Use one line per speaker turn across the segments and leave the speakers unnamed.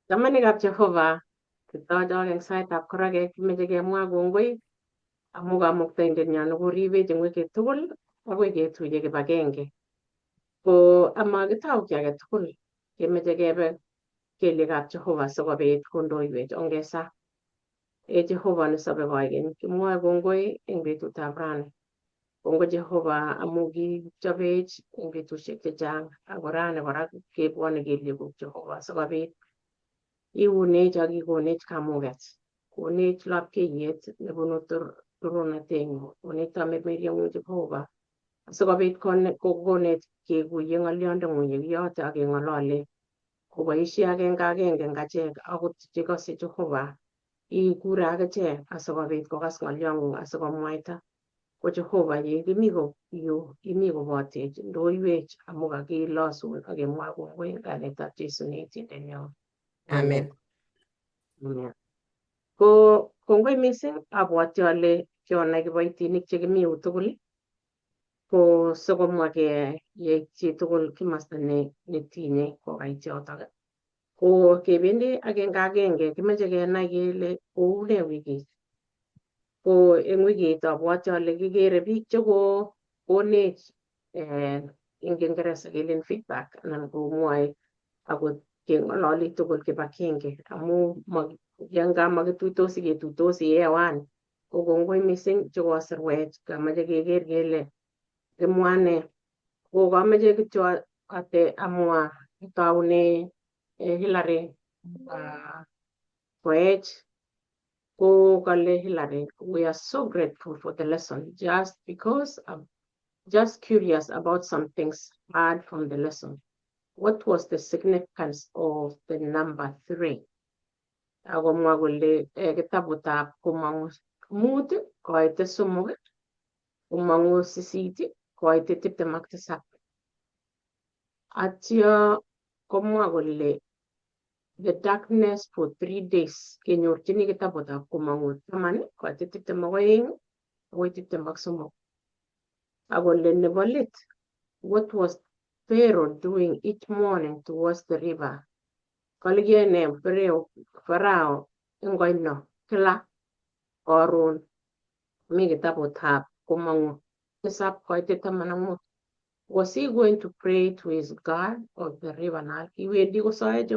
Chamanikab Jehova, kitochok eng saitab korake kimeche kemwa kongoi amu kamuktaindenyo nekoribech eng wikit tugul akoi ketuiye kibagenge. Ko amakitou kiy age tugul kemeche kebe kelyekab Jehova sikobit kondoiwech ongesa. Jehova nesobe koigeny, kimwoe kongoi eng betutab rani. Kongoi Jehova amu kichobech eng betusiek chechang ako rani kora kebwone kelyekuk Jehova sikobit iunech ak ikonech kamuget. Konech lapkeiyet nebunu torornatengung. Konech tamirmiryengung Jehova sikobit kokonech kekuye ng'olyondeng'ung yekiyote ak keng'olole koboisie agenge eng achek akot chekose Jehova ikure akichek asikobit kokas ng'olyong'ung asikomwaita. Ko Jehova ye kimi yu imi kobotech ndoiwech amu kakilosun ak kemwa kongoi eng kainetab Jesu ne Etindenyo. Amen. Amen. Ko kongoi mising abwoti ale kionai kiboitinik chekimi yu tugul ko sikomwa chi tugul kimasta netinye kokait yotok. Ko kebendi agenge kimeche kenai kele koune wikit. Ko eng wikit abwoti ale kikere biik chekonech eng Kingereza kelen feedback anan komwoe akot keng'ololi tugul kibagenge amu yangamakituitosi ketuitosi hewani. Ko kongoi mising chekosirwech kameche keker kele kimwa nee. Ko kameche kityo amwa kitoune Hillary Koech ko kale Hillary, we are so grateful for the lesson just curious about some things heard from the lesson. What was the significance of the number 3? Akomwa kole kitabutab Komong'u 5 koite 3 Komong'u 8 koite 27. Atyo komwa kole the darkness for 3 days kenyorchini kitabutab Komong'u 10 koite 22 akoi 23. Akole nebo let, what was Pharaoh doing each morning towards the river? Kolikiene Pharaoh eng oino kila karon. Mi kitabutab Komong'u 7 koite 15. Was he going to pray to his God of the river Nile? Kiwendi kosoe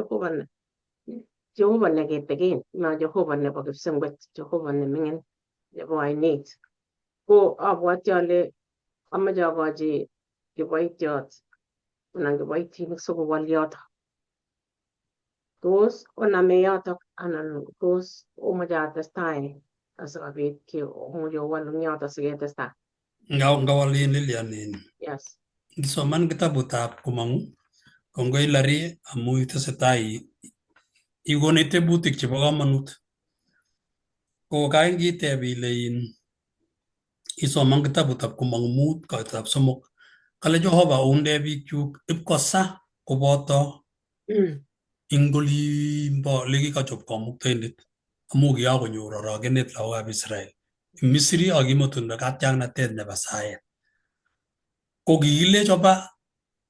Jehova neketeken, ma Jehova nebo kipsengwet, Jehova neming'in nebo oinet. Ko abwoti ale ameche akochi kiboitiot anan kiboitinik sikowol yotok. Tos oname yotok anan tos omoche atestai asikobit omuch owol eng yotok siketestai.
Ngawalin Lilian.
Yes.
Ngisoman kitabutab Komong'u kongoi Hillary amu itesetai ikonech tebutik chebo komonut. Ko kakiteb ile isoman kitabutab Komong'u 5 koitab 3. Kale Jehova onde biikchuk ipkosa koboto ing olimbo lekikachop kamuktaindet amu kiakonyor orokenet lagokab Israel. Misri akimotunda katyaknatet nebo saet. Ko kikilech oba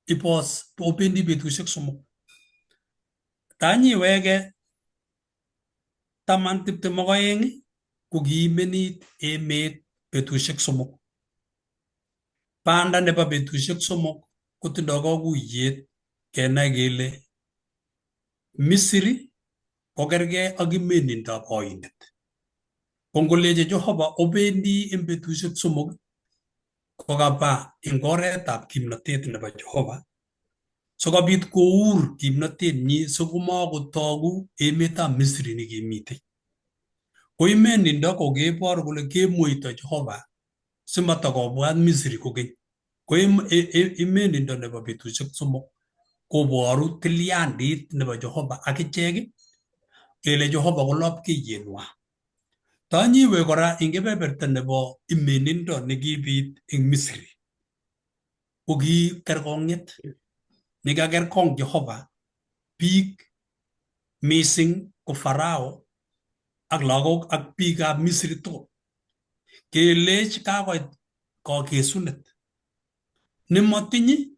ipos obendi betusiek 3. Tanyiwege 22 ko kiimenit emet betusiek 3. Banda nebo betusiek 3 kotindoi kakuyet kenai kele Misri kokergei ak imenindab oindet. Ko ngoleche Jehova obendi eng betusiek 3 kokaba eng oretab kimnotet nebo Jehova sikobit kour kimnotenyi sikomakotogu emetab Misri nekimite. Ko imenindo kokebor kole kemweito Jehova simatakobwat Misri kokeny. Ko imenindo nebo betusiek 3 koboru tilyandit nebo Jehova akichek kele Jehova ko lapkeiyenwa. Tanyiwe kora eng kebeberta nebo imenindo nekibit eng Misri ko ki kerkong'et nekakerkong Jehova biik mising ko Farao ak lagok ak biikab Misri tugul. Kelech kakoit kakesunet nemotinye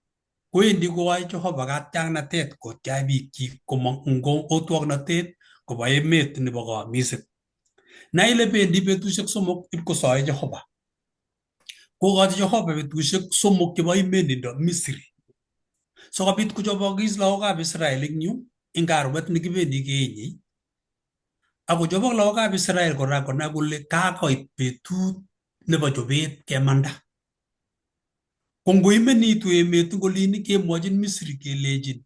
kowendi koyoe Jehova katyaknatet kotyach biikchik komong eng otwoknatet koba emet nebo kamisik. Na ile bendi betusiek somok ipkosoe Jehova. Kokochi Jehova betusiek somok chebo imenindo Misri. Sikobit kochobokis lagokab Israel eng yu eng arubet nekibendi keenye. Akochobok lagokab Israel kora konai kole kakoit betut nebo chobet kemanda. Kongoimenitu emet eng olin kemwochin Misri kelejin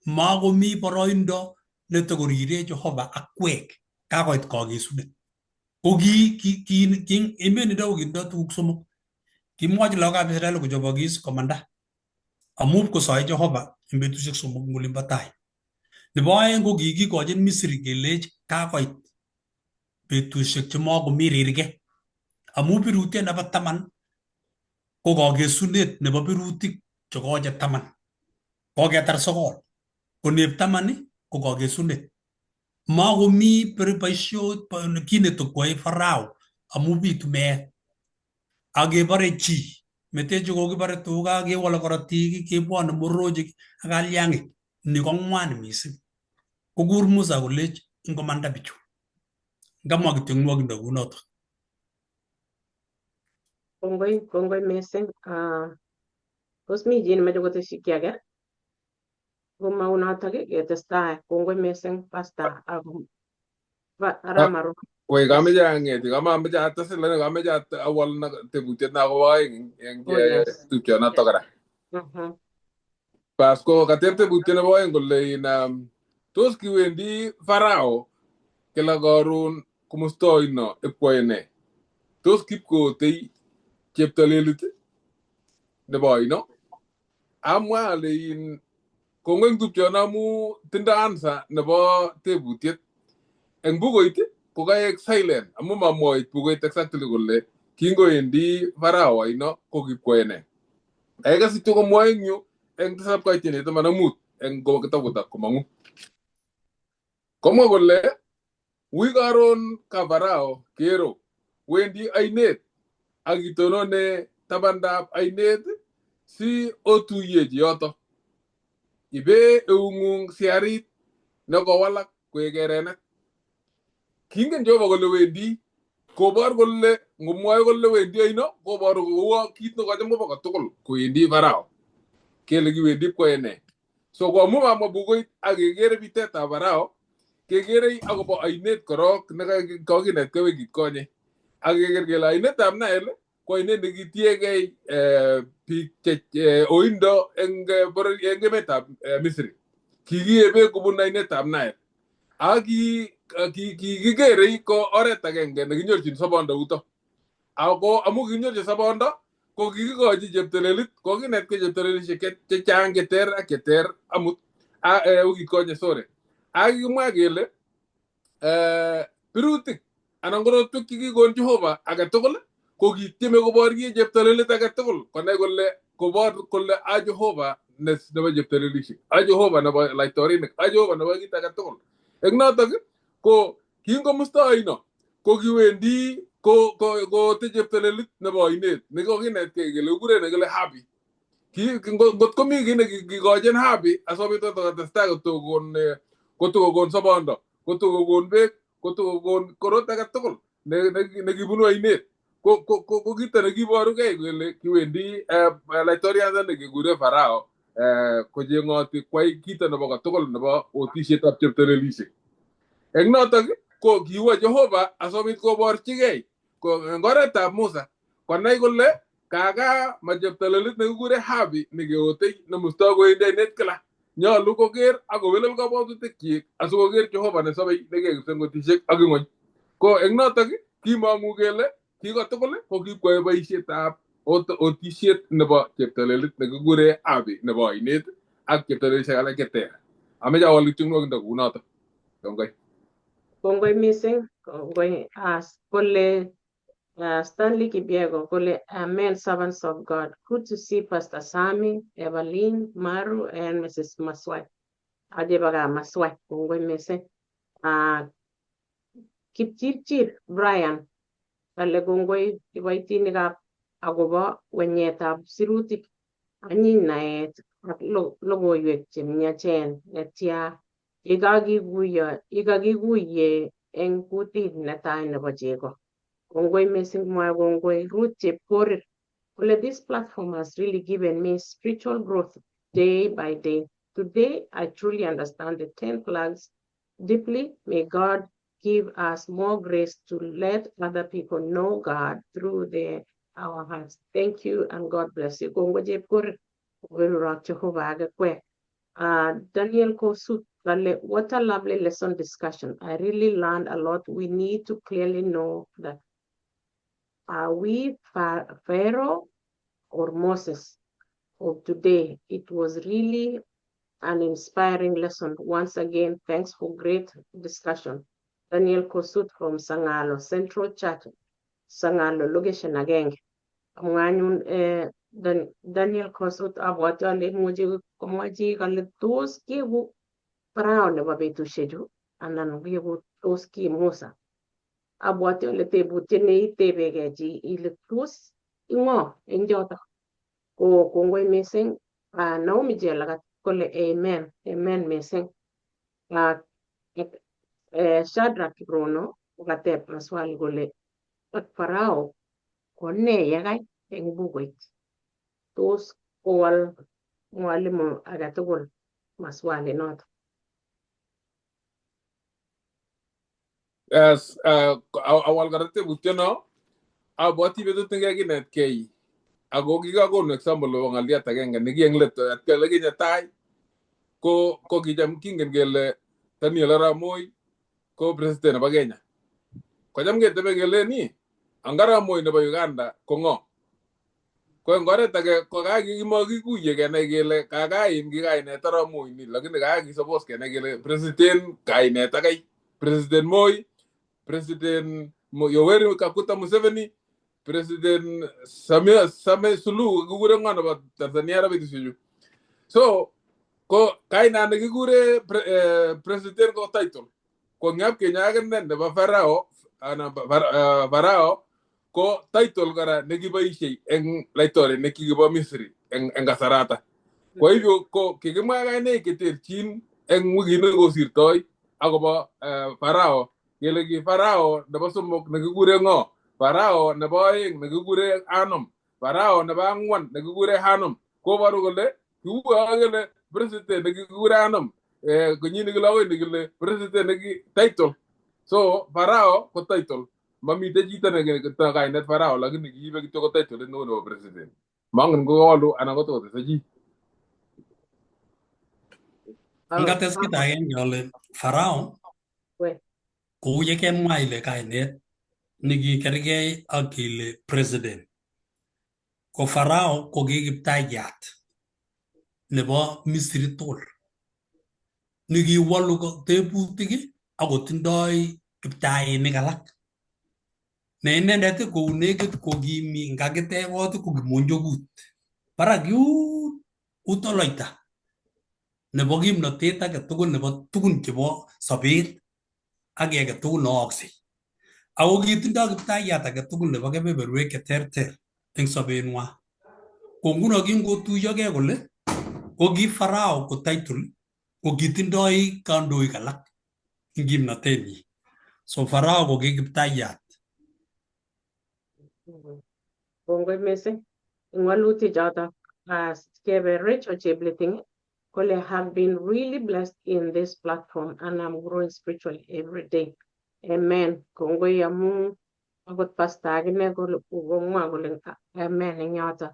makomi boroindo netokorire Jehova akwek, kakoit kakesunet. Ko imenindo kokindo tuguk somok. Kimwochi lagokab Israel kochobokis komanda amu kosoe Jehova eng betusiek somok eng olin bo tai. Nebo aeng ko kikikochin Misri kelech kakoit betusiek chemakomi rirge. Amu birutiet nebo 10 ko kakesunet nebo birutik chekoche 10. Koketar 9. Ko neb 10 ko kakesunet. Makomi boisiet kit netokwoe Farao amu bitu meet. Akebore chi. Metechu kokibore tuga, kewole korotik, kebwone morojik ak kalyang'ik. Ni ko ng'wan mising. Kokur Musa kolech ngomanda bichu. Ngamwa kityo nwokindo kunoto.
Kongoi mising. Tos mi chi nemoche koteshi kiy age? Komaunotok ketestai. Kongoi mising Pastor Ramaro.
Woi kameche ang'et, kamameche ates lakini kameche awol tebutiet nakobo aeng eng tupchonoto kora. Pasko kateb tebutiet nebo aeng kole tos kiwendi Farao kila karon komustoi no ipkwoe ne? Tos kipkotei cheptolelit nebo oino? Amwa ale kongoi eng tupchono amu tindo answer nebo tebutiet. Eng bukuit ko kaek silent amu mamwoit bukuit exactly kole kingoendi Farao oino ko kipkwoe ne. Akekase kityo komwoe eng yu eng 7:15 eng kitabutab komong'u. Komwa kole wi karon ka Farao kero wendi ainet akitonone tabandab ainet si otuyechi yoto. Ibe eung'ung siarit nekowalak koek erenet. Kingen Jehova kole wendi kobor kole ngomwoe kole wendi oino koboru kouo kit nekocham kobo kotugul kowendi Farao. Kele kiwendi pkwoe ne. So koamu mamwa bukuit ak kekere bitetab Farao, kekere akobo ainet korok nekakinetkei wikit konye. Ak keker kele ainetab Nile ko ainet nekitiegei biik oindo eng emetab Misri. Kikiebe kobun ainetab Nile. Ak kikikere ko oret agenge nekinyorchin sobondo yuto. Ako amu kikinyorchi sobondo ko kikikochi cheptolelit, kokinetkei cheptolelisiek chechang cheter ak cheter amut wikit konye sore. Ak kikimwa kele birutik anan korotwek chekikon Jehova agetugul ko kitieme koborye cheptolelit agetugul konai kole kobor kole a Jehova nebo cheptolelisiek, a Jehova nebo laitorinik, a Jehova nebo kit agetugul. Eng notok ko kingomusto oino ko kiwendi kote cheptolelit nebo oinet nekokinetkei kele kikure nekile Habi. Ngot komi kit nekikochin Habi asikobit kotestai kotokokon sobondo, kotokokon beek, kotokokon korot agetugul nekibunu oinet ko kito nekiborukei kele kiwendi laitoriat nekekure Farao kocheng'oti kwai kito nebo kotugul nebo otisietab cheptolelisiek. Eng notok ko kiwo Jehova asikobit koborchigei eng oretab Musa konai kole kaka ma cheptolelit nekikure Habi nekeotei nemustoi kowendi oinet kila. Nyolu koker akowelel kabwatutikchik asikoker Jehova nesobei nekek kipsengwetisiek ak ing'ony. Ko eng notok kimong'u kele kikotugul ko kipkwoe boisietab otisiet nebo cheptolelit nekikure Habi nebo oinet ak cheptolelisiek alak cheter. Ameche awol kityo nwokindo kounotok. Kongoi.
Kongoi mising. Kongoi kole Stanley Kibiego kole amen, servants of God. Good to see Pastor Sami, Evelyn, Maru, and Mrs. Maswai. Ajebaga Maswai. Kongoi mising. Kipchirchir Brian kale kongoi kiboitinikab akobo wenyetab sirutik anyiny naet ak logoiwek chemiachen netya yekakikuye eng kutit netai nebo chego. Kongoi missing mwae kongoi Ruth Chepkorir kole this platform has really given me spiritual growth day by day. Today I truly understand the 10 plagues deeply. May God give us more grace to let other people know God through our hearts. Thank you and God bless you. Kongo Chepkorir koberurak Jehovah agakwe. Daniel Kosut, what a lovely lesson discussion. I really learned a lot. We need to clearly know that are we Pharaoh or Moses of today? It was really an inspiring lesson. Once again, thanks for great discussion. Daniel Kosut from Sangalo Central Church, Sangalo location again. Amwanyun Daniel Kosut abwati ale imuchi komwachi kole tos kiibu Farao nebo betusiechu anan kiibu tos ki Musa. Abwati ale tebutiet neitebegei chi ile tos ing'o eng choto. Kongoi missing. Naomi Jelagat kole amen. Amen missing. Shadrach Kiprono kokateb maswali kole ak Farao ko ne yekai eng bukuit. Tos kowal mwalimu age tugul maswali noto.
Yes, awal karate butyono abwati betut nekikinetkei ako kikakonu example nebo ng'aliot agenge nekieng let kele kinye tai ko kicham kingen kele Daniel Arap Moi ko president nebo Kenya. Kocham ketebe kele ni Arap Moi nebo Uganda ko ng'o. Ko eng oret age ko kakikimokuye kenai kele kakaim kikainet Arap Moi ni, lakini kakisuppose kenai kele president kainet akai. President Moi, President Yoweri Kaguta Museveni, President Samia Suluhu kikure ng'o nebo Tanzania ra betusiechu. So ko kaina nekikure president ko title. Ko ngap Kenya akine nebo Farao anan Farao ko title kora nekiboisie eng laitoriat nekikibo Misri eng kasarata. Kwa hivyo ko kikimwa kainaik cheterchin eng wikit nekosirtoi akobo Farao. Kele ki Farao nebo somok nekikure ng'o, Farao nebo oeng nekikure Anom, Farao nebo ang'wan nekikure Hanom. Koboru kole kiuyo kele president nekikure Anom kenyit nekile akoi nekile president neki title. So Farao ko title. Mamite chito nekito kainet Farao lakini kiibe kityo ko title neo nebo president. Mangen ko walu anan ko totese chi.
Ngates kit agenge ale Farao kou ye kemwa ile kainet nekikergei ak kele president. Ko Farao ko ki kiptayat nebo Misri tugul. Nekiwolu tebutik akotindoi kiptainik alak. Ne inendet kou nekit ko kimi ngakitebot ko kimonjokut. Barak yun utoloita nebo kimnotet age tugul nebo tugun chebo sobet ak age tugul nooksei. Ako kitindoi kiptayat age tugul nebo kebeberwek cheterter eng sobenwa. Ko nguno kingotuiyogei kole ko ki Farao ko title ko kitindoi kandoik alak eng kimnotenyi. So Farao ko ki kiptayat.
Kongoi missing. Eng walutik choto kebe Rachel Chepleting kole have been really blessed in this platform and I'm growing spiritually every day. Amen. Kongoi amu akot pastor akine komwa kole amen eng yoto.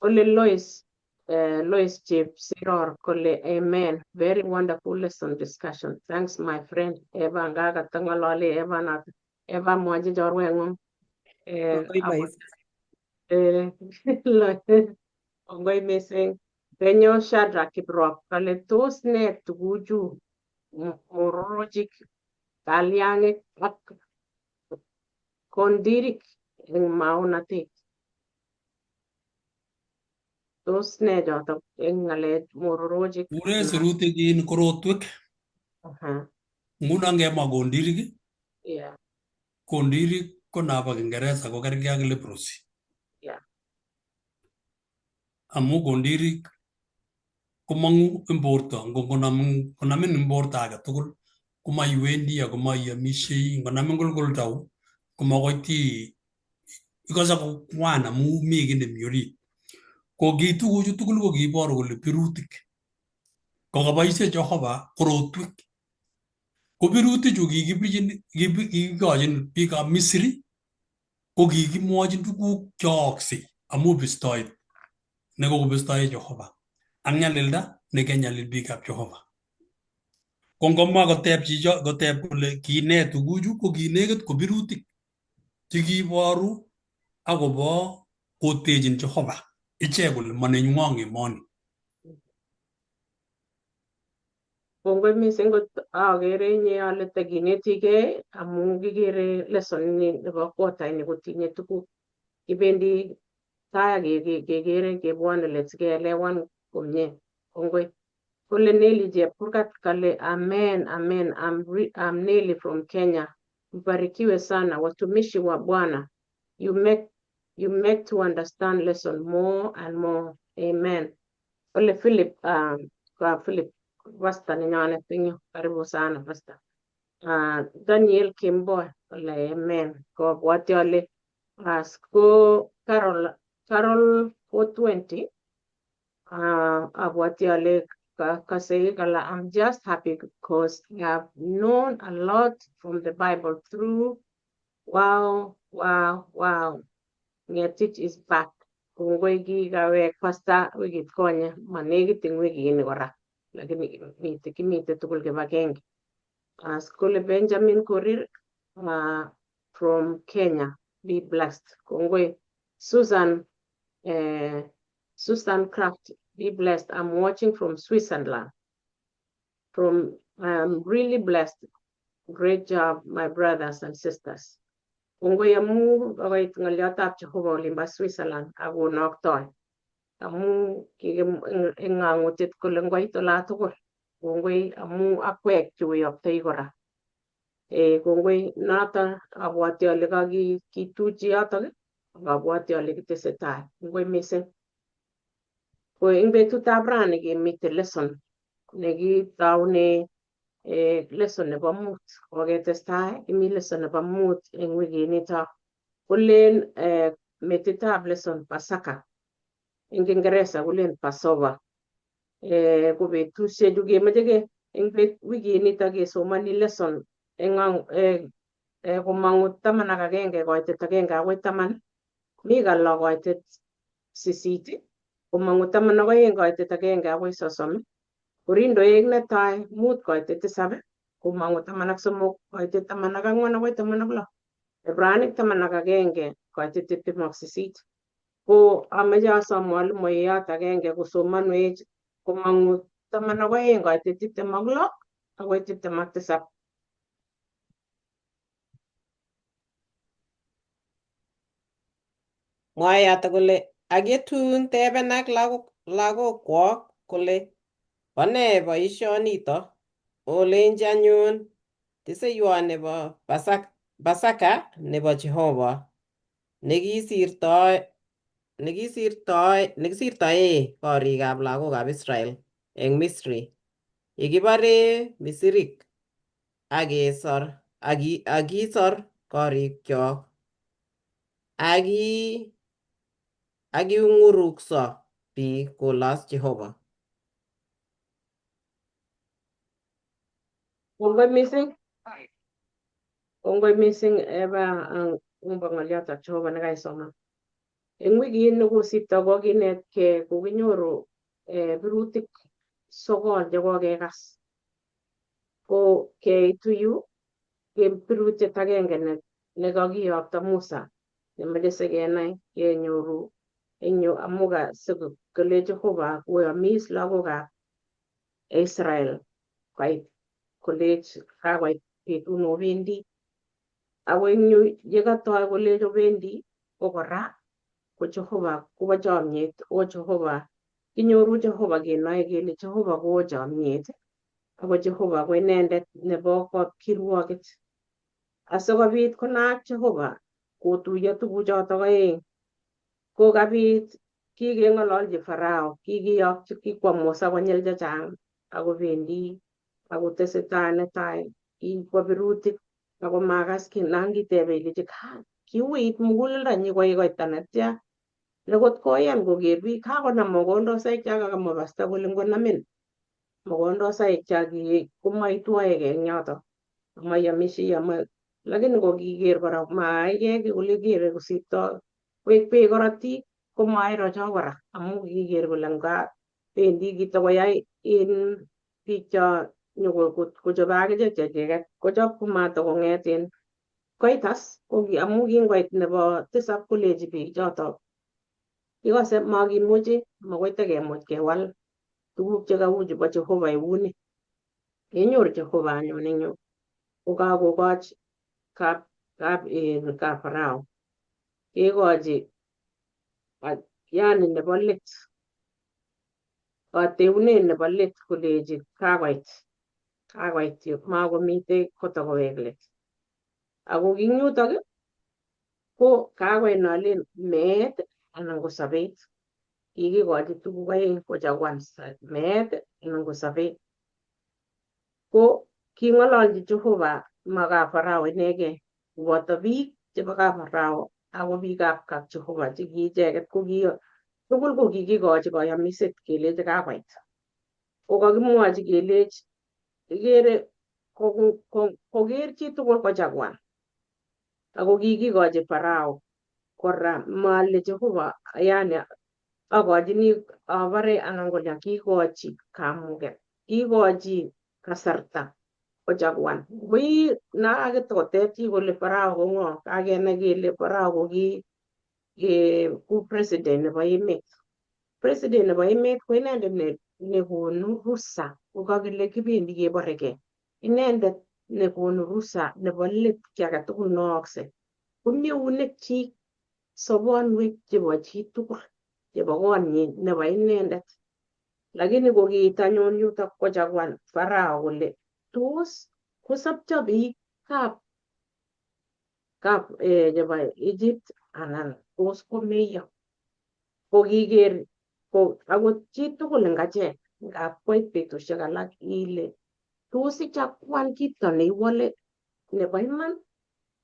Kole Lois Chepsiror kole amen. Very wonderful lesson discussion. Thanks my friend. Eva ngakatangolole Eva nat. Eva mwaji chorweng'ung. Kongoi missing. Penyo Shadrach Kiprop kale tos ne tuguchu mororojik kalyang'ik ak kondirik eng maunatet. Tos ne choto eng ng'alek mororojik.
Ure sirutik in korotwek. Nguno ngemwa kondirik.
Yeah.
Kondirik ko nabo Kiingereza ko kergei ak leprosy.
Yeah.
amu kondirik komangu eng borto ngonamin eng borto age tugul komaiwendi ako maiyomishei ngonamin kulkultau komakoi ikose kokwan amu mi kiy nemi orit. Ko ki tuguchu tugul ko kiiboru kole birutik kokaboisie Jehova korotwek. Ko birutichu kikikochin biikab Misri ko kikimwochin tuguk cheooksei amu bistoet nekokobistoe Jehova ak nyalilda nekenyalil biikab Jehova. Ko ngomwa koteb kole kinet tuguchu ko kinekit ko birutik chekiiboru akobo kotechin Jehova ichek kole manenywong emoni.
Kongoi mising kot agere inye ale takinetigei amu kikere lesson ini nebo quarter ini kotinye tuguk kibendi tai kekere kebwone let sikeelewan komie. Kongoi. Kole Nelly Chepkurgat kale amen amen. I'm Nelly from Kenya. Mbarikiwe sana watumishi wa Bwana. You make to understand lesson more and more. Amen. Ole Philip kwa Philip Pastor ninyonet inyo karibu sana Pastor. Daniel Kimboy ole amen. Kobwati ole ko Carol 420 abwati ale kasei kala I'm just happy because I have known a lot from the Bible through. Wow. Ngetich is back. Kongoi kikawek Pastor wikit konye manekit eng wikini kora lakini kimite tugul kibagenge. Skole Benjamin Korir from Kenya. Be blessed. Kongoi Susan Craft. Be blessed. I'm watching from Switzerland. I'm really blessed. Great job, my brothers and sisters. Kongoi amu kawait ngolyotab Jehova olimba Switzerland ako noktoi. Amu kikeng'ang'utit kole ngoit ola tugul. Kongoi amu akwek chekoyoktoi kora. Kongoi noto abwati ale kakituchi yotok ak abwati ale kitesetai. Kongoi mising. Ko eng betutab rani kemite lesson nekitaune lesson nebo mut. Koketestai imi lesson nebo mut eng wikinito. Kolen metitab lesson Pasaka. Eng Kingeresa kolen Passover. Ko betusiechu kemeche eng wikinito kesomani lesson komang'u 11 koitet 1 akoi 10. Mi kala koitet 8. Komang'u 12 koitet 1 akoi 30. Korindoek netai 5 koitet 7. Komang'u 13 koitet 14 akoi 16. Ebrainik 11 koitet 28. Ko ameche asom mwalimuiyot agenge kosomanwech komang'u 12 koitet 26 akoi 27.
Mwayata kole aketun teben ak lagokwok kole bone boisionito olenji anyun tiseiwot nebo Pasaka nebo Jehova nekisirtoe korikab lagokab Israel eng Misri yekibore Misirik akisor korikyok akiung'urukso biik kolos Jehova.
Kongoi mising Eva eng ng'olyotab Jehova nekaisoman. Eng wikit nekosirto kokinetkei kokinyoru birutik 9 chekokekas. Ko keitu yu birutiet agenge nekakiyokto Musa nemeche sikenai kenyoru eng yu amu kole Jehova koyomis lagokab Israel kolech kakoit betut nobendi. Ako eng yu yekatoi kolech obendi ko kora ko Jehova kobo chomyet. O Jehova kinyoru Jehova kenoe kele Jehova ko chomyet ako Jehova ko inendet nebo kirwoket. Asikobit konaak Jehova kotuiyo tuguchotok oeng ko kabit kikeng'ololji Farao, kikwo Musa konyil chechang akobendi akotesetai netai kikwo birutik ako makas nan kitebe ilechi kiuit muguleldonyi koita netya nekot koyan koker biik kakonam mogondosaik chakakamwa pasta kole ngonamin mogondosaik chaki komaitwoege eng yoto amayamisie lakini kokiker kora maaike kole kere kosipto koek beek korotik komairo cho kora amu kiker kole nga bendi kitokoyai in biik cho nyokochobe akichek chechiket kochop komatakong'et koitas amu kingoit nebo tisap koleji biik choto kikose makimuchi makoi tekemuch kewal tuguk chekau chebo Jehovah euni kenyoru Jehovah anyun eng yu kokakokoch kap Farao kekochi yani nebo let kateunet nebo let kolechi kakoit yu makomitei kotakowek let ako ing yutok ko kakoit nolen meet anan ko sobet kikikochi tuguk oeng kochaguan meet anan ko sobet ko king'ololji Jehovah ma kap Farao inegei koboto biik chebo kap Farao ako biikab kap Jehovah che ki icheget ko tugul ko kikikochi kayamiset kelechi kakoit ko kakimwochi kelech ikere koker chitugul kochaguan ako kikikochi Farao kora male Jehovah yani akochini abare anan kolya kikochi kamuget kikochi kasarta kochaguan wui nakakitotep chi kole Farao ko ng'o kakenai kele Farao ko ku president nebo emet ko inendet nekonu rusa kokakile kibendi kebarekei inendet nekonu rusa nebo let ki age tugul neooksei komi eunek chi sobonwek chebo chitugul chebo konyin nebo inendet lakini kokiit anyun yutok kochaguan Farao kole tos kosopcho biik chebo Egypt anan tos komeiyo kokiker akot chitugul eng achek ngap koit betusiek alak ile tos ichaguan kito neiwole nebo iman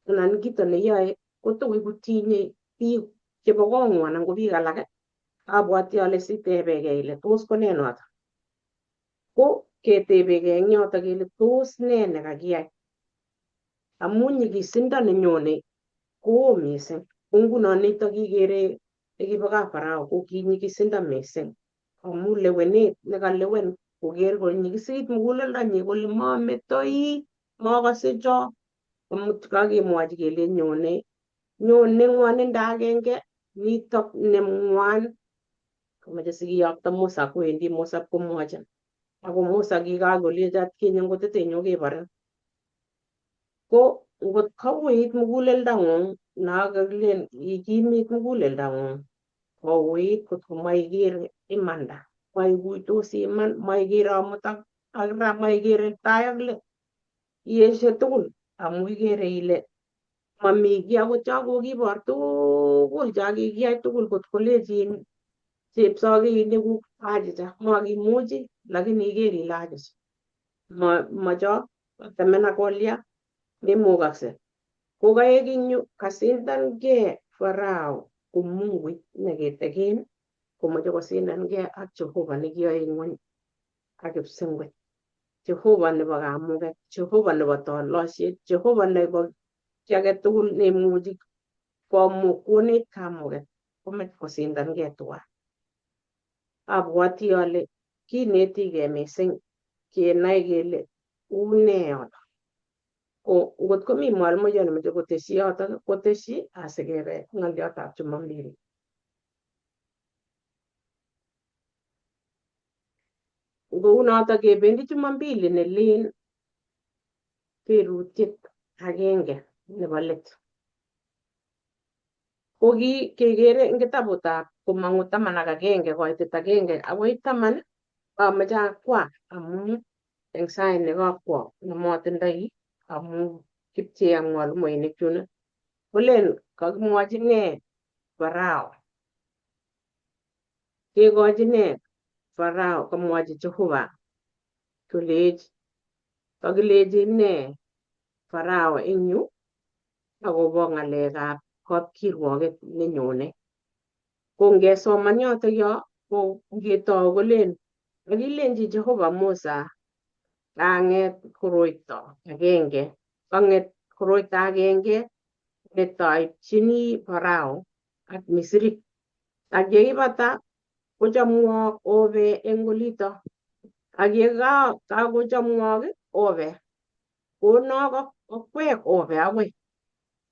anan kito neyoe kotokoibu tinyei biik chebo kong'u anan ko biik alak abwoti ale sitebegei ile tos ko nee noto ko ketebegei eng yoto kele tos nee nekakiyai amu nyigisindo nenyone koo mising ko nguno nito kikere nekibo kap Farao ko kinyigisindo mising amu lewenet nekalewen koker kole nyigisit muguleldonyi kole mametoi makose cho amut kakemwochi kele nyone ng'wonindo agenge nitok nemng'wan komeche sikiyokto Musa kwendi Musa komwochi ako Musa kikakolecho atkinye ngotete nyokebore ko ngot kauit muguleldong'ung nakakilen ikimit muguleldong'ung kouit kot komaikere imanda maikuitosi iman maikere amut ak ra maikere tai ak let ieshe tugul amu ikere ile mami kiy akot cho kokibor tugul cho kikiyai tugul kot kolechin chepsokeinikuk achicha makimuchi lakini iker ile achicha macho temen ak kolya memukaksei ko kaek ing yu kasindangei Farao ko munguit neketeken komeche kosindangei ak Jehovah nekiyoe ng'ony ak kipsengwet Jehovah nebo kamuget Jehovah nebo tolosiet Jehovah nebo kiy age tugul neimuchi konech kamuget komech kosindangei tuwai abwoti ale kinetigei mising kenai kele une yoto ko ngot komi mwalimuiyot nemeche koteshi yotok koteshi asikebe ng'oliotab Jumapili kounotok kebendi Jumapili nelin berutiet agenge nebo let ko kekere eng kitabutab komong'u 11 koitet 1 akoi 10 ameche akwa amu eng sait nekakwo nematindoi amu kipchee ak mwalimuinik chun kolen kakimwochi nee Farao kekochi ne Farao komwochi Jehova kolech kakilechi ine Farao eng yu akobo ng'alekab kapkirwoket nenyone. Ko ngesoman yoto yo ko ngetou kolen kakilenji Jehova Musa kang'et koroito agenge netoipchini Farao ak Misri. Ak yeibata kochamwok obe eng olito. Ak yekakochamwok obe kono kokwek obe akoi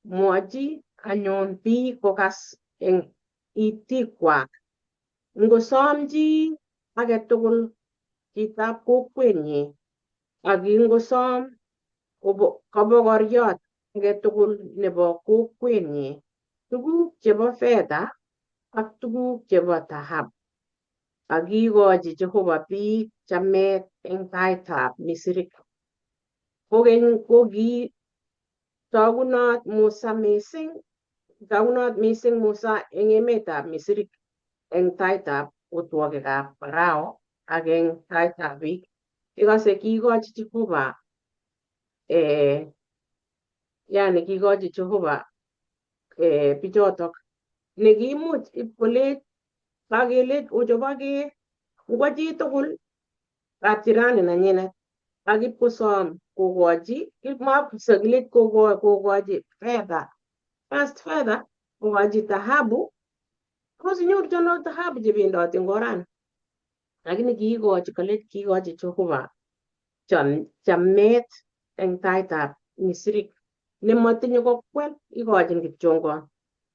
mwochi anyun biik kokas eng itikwak. Ngosom chi age tugul chitab kokwenyi ak ngosom kabokoriot age tugul nebo kokwenyi tuguk chebo fedha ak tuguk chebo dhahabu. Ak kikochi Jehova biik chamet eng taitab Misri. Kokeny ko ki tagunot mising Musa eng emetab Misri eng taitab otwogikab Farao ak eng taitab biik. Ikose kikochi Jehova kikochi Jehova bichotok nekiimuch ipkolech kakelech ochobokee ngo chitugul kapchirani nenyinet ak ipkosom kokochi fedha kokochi dhahabu tos nyorchi ano dhahabu chebendoti eng orani. Lakini kikochi Jehova chamet eng taitab Misri nemotinye kokwel ikochin kityongon.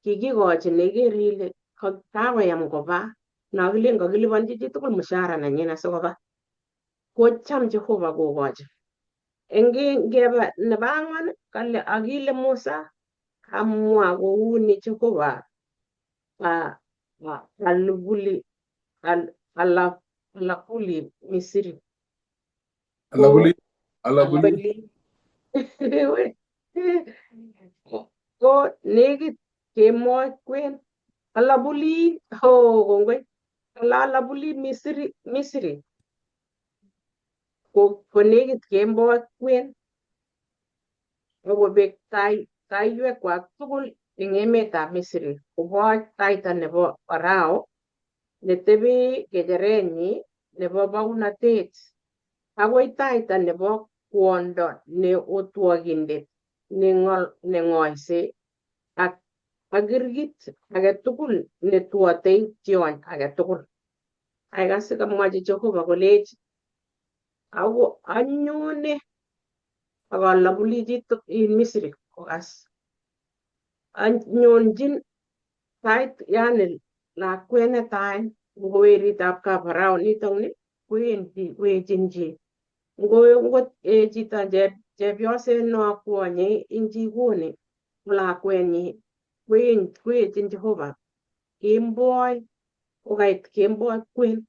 Kikikochi neikere ile kakoyam koba nakilen kakilipanji chitugul mshahara nenyinet sikoba. Kocham Jehova kokochi. Ngebe nebo ang'wan kale akile Musa kamwa kouni Jehova alakuli Misri.
Alabuli.
Ko nekit kemoi kwen alabuli kongoi alabuli Misri ko nekit kemboi kwen akobek taiwekwak tugul eng emetab Misri koboch taita nebo Farao netebe kecherenyi nebo bounatet akoi taita nebo kwondo ne otwogindet neng'oisei ak kirgit age tugul netwotei tiony age tugul. Aikase kamwachi Jehova kolech ako anyone akalabuli Misri kokas. Anyonjin yani lakwet netai ngo weritab kap Farao nitokni kowechin chi. Ngo chito chepyoset no kwonye eng jikoni ko lakwenyi kowechin Jehova kemboi kokait kemboi kwen.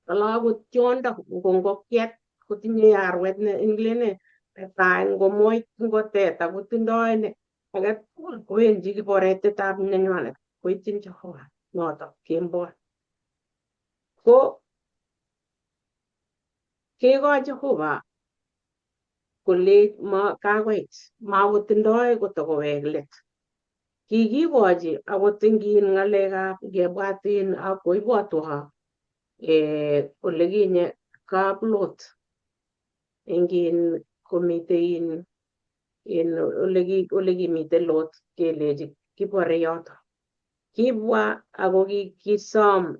Ala akot tiondo ngo ngokiet kotinye arwet ne netai ngo teta kotindoi ne age tugul kowendi kiboretetab nenywanet koityin Jehova notok kemboi. Ko kekoch Jehova kolech kakoit makotindoi kotokowek let. Kikikochi akot eng ng'alekab ngebwatin koibwotwo olekinye kap Lot eng komitei olekimite Lot kelechi kibore yoto. Kibwa ako kisom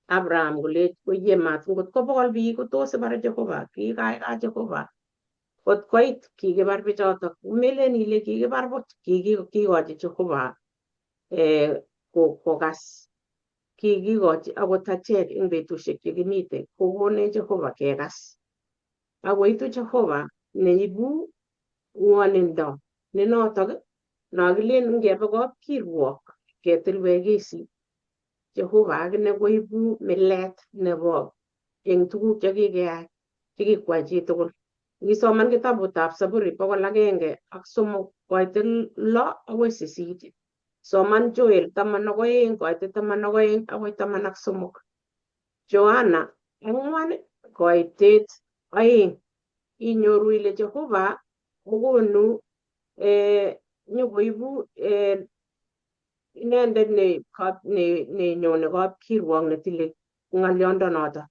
Abraham kolech oyie mat ngotko 100 biik kotos ibar Jehova. Kikaikai Jehova kot koit kikibar bichotok. Melen ile kikibar buch kikochi Jehova kokas. Kikikochi akot achek eng betusiek chekimite kokonech Jehova kekas. Akoitu Jehova neibu ng'wonindo ne notok nakilen ngebe kapkirwok ketilwech kesit Jehova akine koibu milet nebo eng tuguk chekikeyai chekikwai chitugul. Ngisoman kitabutab Zaburi 103 koite 6 akoi 8 Soman Joel 12 koitet 12 akoi 13. Joanna 4 koitet 2. Inyoru ile Jehova kokonu nyokoibu inendet nenyone kapkirwok netile ng'oliondonoto.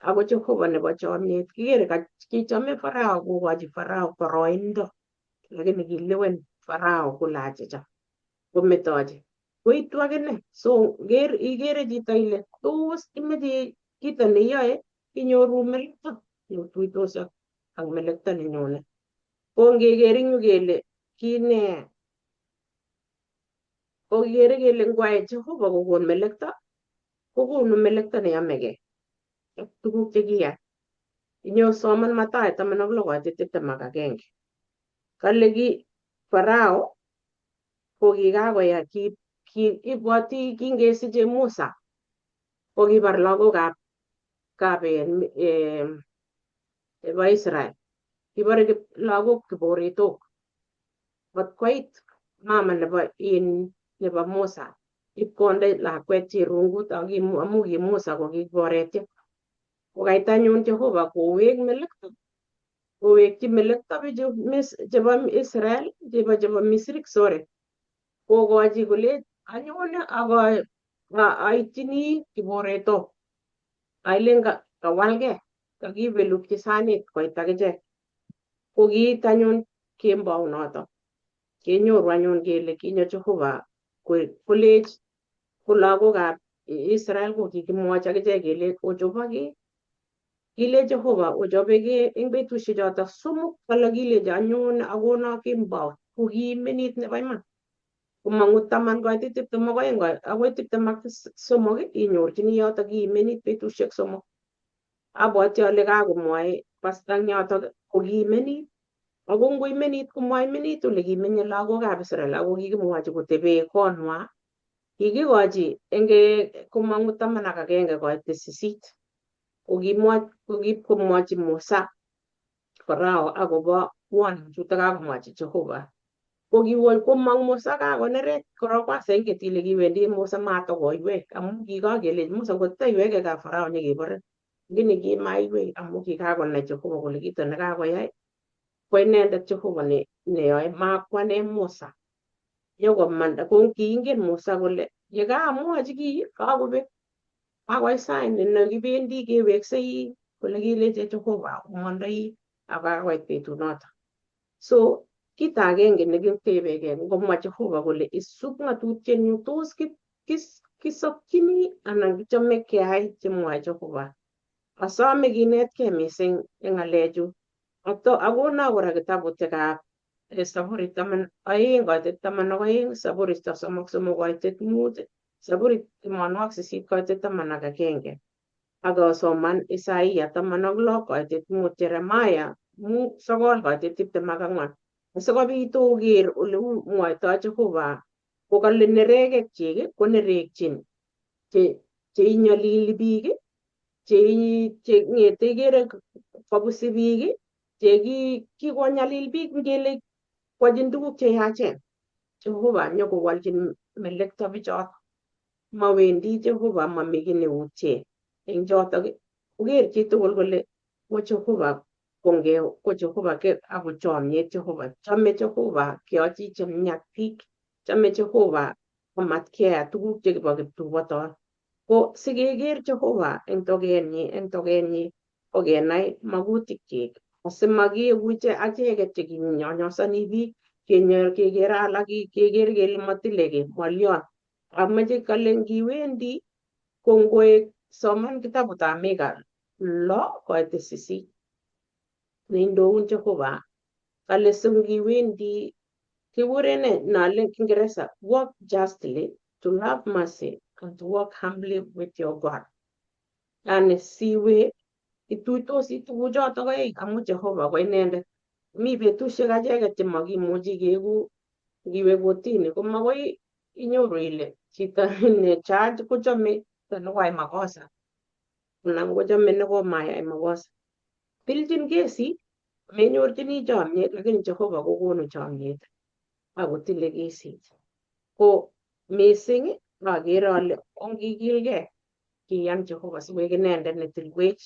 Ako Jehova nebo chomyet. Kikere kichome Farao kokochi Farao boroindo, lakini kilewen Farao kolachicha kometochi. Koitu akine. So ikere chito ile tos imeche kito neyoe inyoru melekto netuitos ak melekto nenyone. Ko ngeker eng yu kele kine ko kikere kele ngwai Jehova kokon melekto, kokonu melekto neyomegei ak tuguk chekiyai. Inyosoman Mathayo 16:21. Kale Farao ko kikakoya ibwoti kingesiche Musa ko kibar lagokab Israel. Kibore lagok kiboretok. Kot koit mama nebo Musa ipkonde lakwet cherungut amu ki Musa ko kiboretyo. Kokait anyun Jehova kowek melekto. Kowekchi melekto bichu chebo Israel, chebo Misrik, sorry. Kokochi kole anyone aitchini kiboretok. Ailen kawalgei, kakibelukchi sanit koit akichek. Ko kiit anyun kembounoto. Kenyoru anyun kele kinyo Jehova kolech ko lagokab Israel ko kikimwochi akichek kele ochobokei. Kile Jehova ochobekei eng betusiechoto somok, kale kilechi anyone akono kembout ko kiimenit nebo iman. Komang'u 10 koit 22 akoi 23 inyorchini yoto kiimenit betusiek somok. Abwoti ale kakomwoe pastor eng yoto ko kiimenit. Ako ngoimenit komaimenit ole kimenye lagokab Israel ako kikimwochi kotebe kong'wa. Kikikochi komang'u 11 koit 8. Kokipkomwochi Musa Farao akobo warning chuto kakomwochi Jehova. Komong Musa kakonerech korok kwasenget ile kiwendi Musa matokoiwek amu kikakelechi Musa ngotoiweke ka Farao nyekebore. Lakini kimaiwei amu kikakonai Jehova kole kito nekakoyai ko inendet Jehova neyoe makwane Musa. Nyokomanda ko kiingen Musa kole yekamwochi kiy kakobek. Akoi sait nekibendi keweksei kole kileche Jehova omondoi akakoit betunoto. So kit agenge nekitebegei ngomwa Jehova kole isub ng'atutienyu tos kisopchini anan kichome keyai chemwoe Jehova. Asome kinetkei mising eng ng'alechu. Akono kora kitabutikab Saburit 2 koitet 12, Saburit 33 koitet 5, Saburit 88 koitet 11. Akasoman Isaia 16 koitet 5, Jeremiah 9 koitet 24. Asikobit oker ole mwoitoi Jehova ko kale neregek chik konerekchin cheinyolili biik, cheng'ete ikere kobusi biik, kikonyalil biik ngele kwochin tuguk cheyachen. Jehova nyokowolchin melekto bichoto. Mawendi Jehova mami kiy neutye eng choto. Koker chitugul kole ko Jehova ko Jehova ako chomyet Jehova. Chome Jehova keyochi chemyach biik. Chome Jehova komatkeya tuguk chekibo kiptubotoi. Ko sikeker Jehova eng togenyi ko kenai magutikyik. Asimakieku acheket chekinyonyosoni biik, keker alak keker kele matile kiy ng'olion. Ameche kale ngiwendi ko ngoek soman kitabutab Mika 6 koitet 8. Neindoun Jehova kale singiwendi kikure nale Kingereza walk justly, to love mercy and to walk humbly with your God. Yani siwe ituitosi tuguchoto aeng amu Jehova ko inendet. Mi betusiek acheket chemakimuchi keeku ngiwe kotini ko makoi inyoru ile chito ne judge kochome chito nekoyai makosa anan kochome nekomayai makosa. Pilchin kesit menyorchini chomyet lakini Jehova kokonu chomyet akotile kesit. Ko Mising agere ale ongikilgei kiyan Jehova sikoik inendet netilwech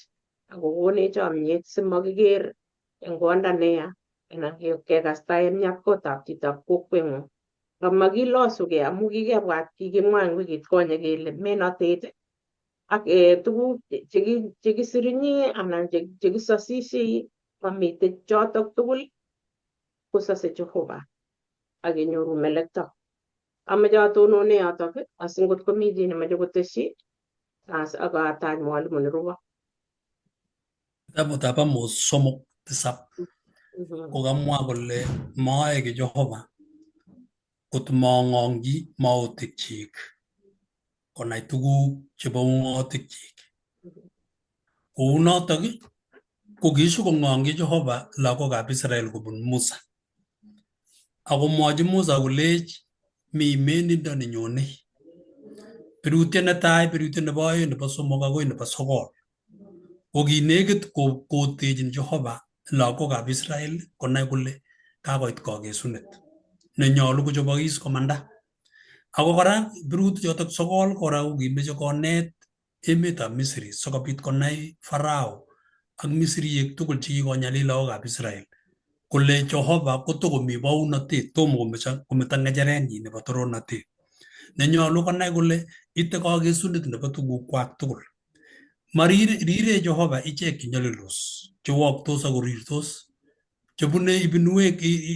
ak kokonech chomyet simakiker eng konda neya anan kekasta en yapkotab chitab kokweng'ung. Amakilosugei amu kikebwat kikimwa eng wikit konye kele menotet ak tuguk chekisirinyi anan chekisasishei mamitei chotok tugul kosase Jehova ak kenyoru melekto. Amache atonone yotok asingot komi chi nemache koteshi akatach mwalimu nerubo.
Kitabutab Amos 3:7 kokamwa kole maae ki Jehova kot mang'ong'chi maotikchik konai tuguk chebo ung'otikchik. Kou notok ko kishukong'ongchi Jehova lagokab Israel kobun Musa. Akomwochi Musa kolech mi menindo nenyone. Birutiet netai, birutiet nebo oeng, nebo somok akoi nebo sokol. Ko kinekit kotechin Jehova lagokab Israel konai kole kakoit kakesunet nenyolu kochobokis komanda. Ako kora birutik chotok sokol kora ko kimeche konet emetab Misri sikobit konai Farao ak Misriek tugul chekikonyalil lagokab Israel kole Jehova kotokomi bounatet tomo kometo ng'echerenyi nebo torornatet. Nenyolu konai kole ite kakesunet nebo tugukwak tugul. Marire Jehova ichek chenyolildos, chewoktos ak korirtos, chebune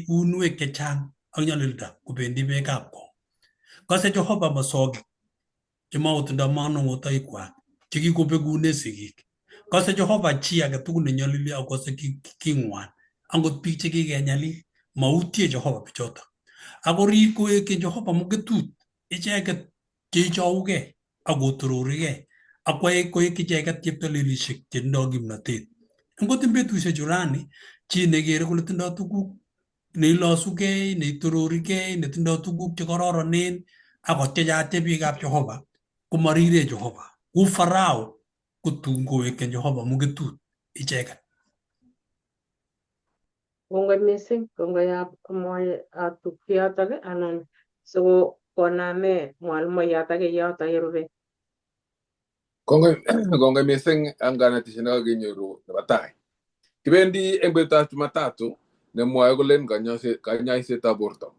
uinwek chechang ak nyalilda kobendi beekab kong. Kose Jehova masogik chemakotindo manong'otoikwak chekikobekune sigik. Kose Jehova chi age tugul nenyolili akose king'wan. Angot biik chekikenyalil mautie Jehova bichotok. Ako rir koek Jehova muketut icheket cheichougei ak kotororigei ak koek icheket cheptolelishek chetindoi kimnatet. Angot eng betusiechu rani chi nekere kole tindoi tuguk neilosugei, neitororigei, netindoi tuguk chekororonen akotyechatyech biikab Jehova komarire Jehova. Kou Farao kotun kowekyin Jehova muketut icheket.
Kongoi mising, kongoi amwoe atupchi yotok anan siko koname mwalimuiyot ake yotok yerube.
Kongoi mising ang kanetishet nekakenyoru nebo tai. Kibendi eng betutab Jumatatu nemwoe kolen kanyoisetab borto.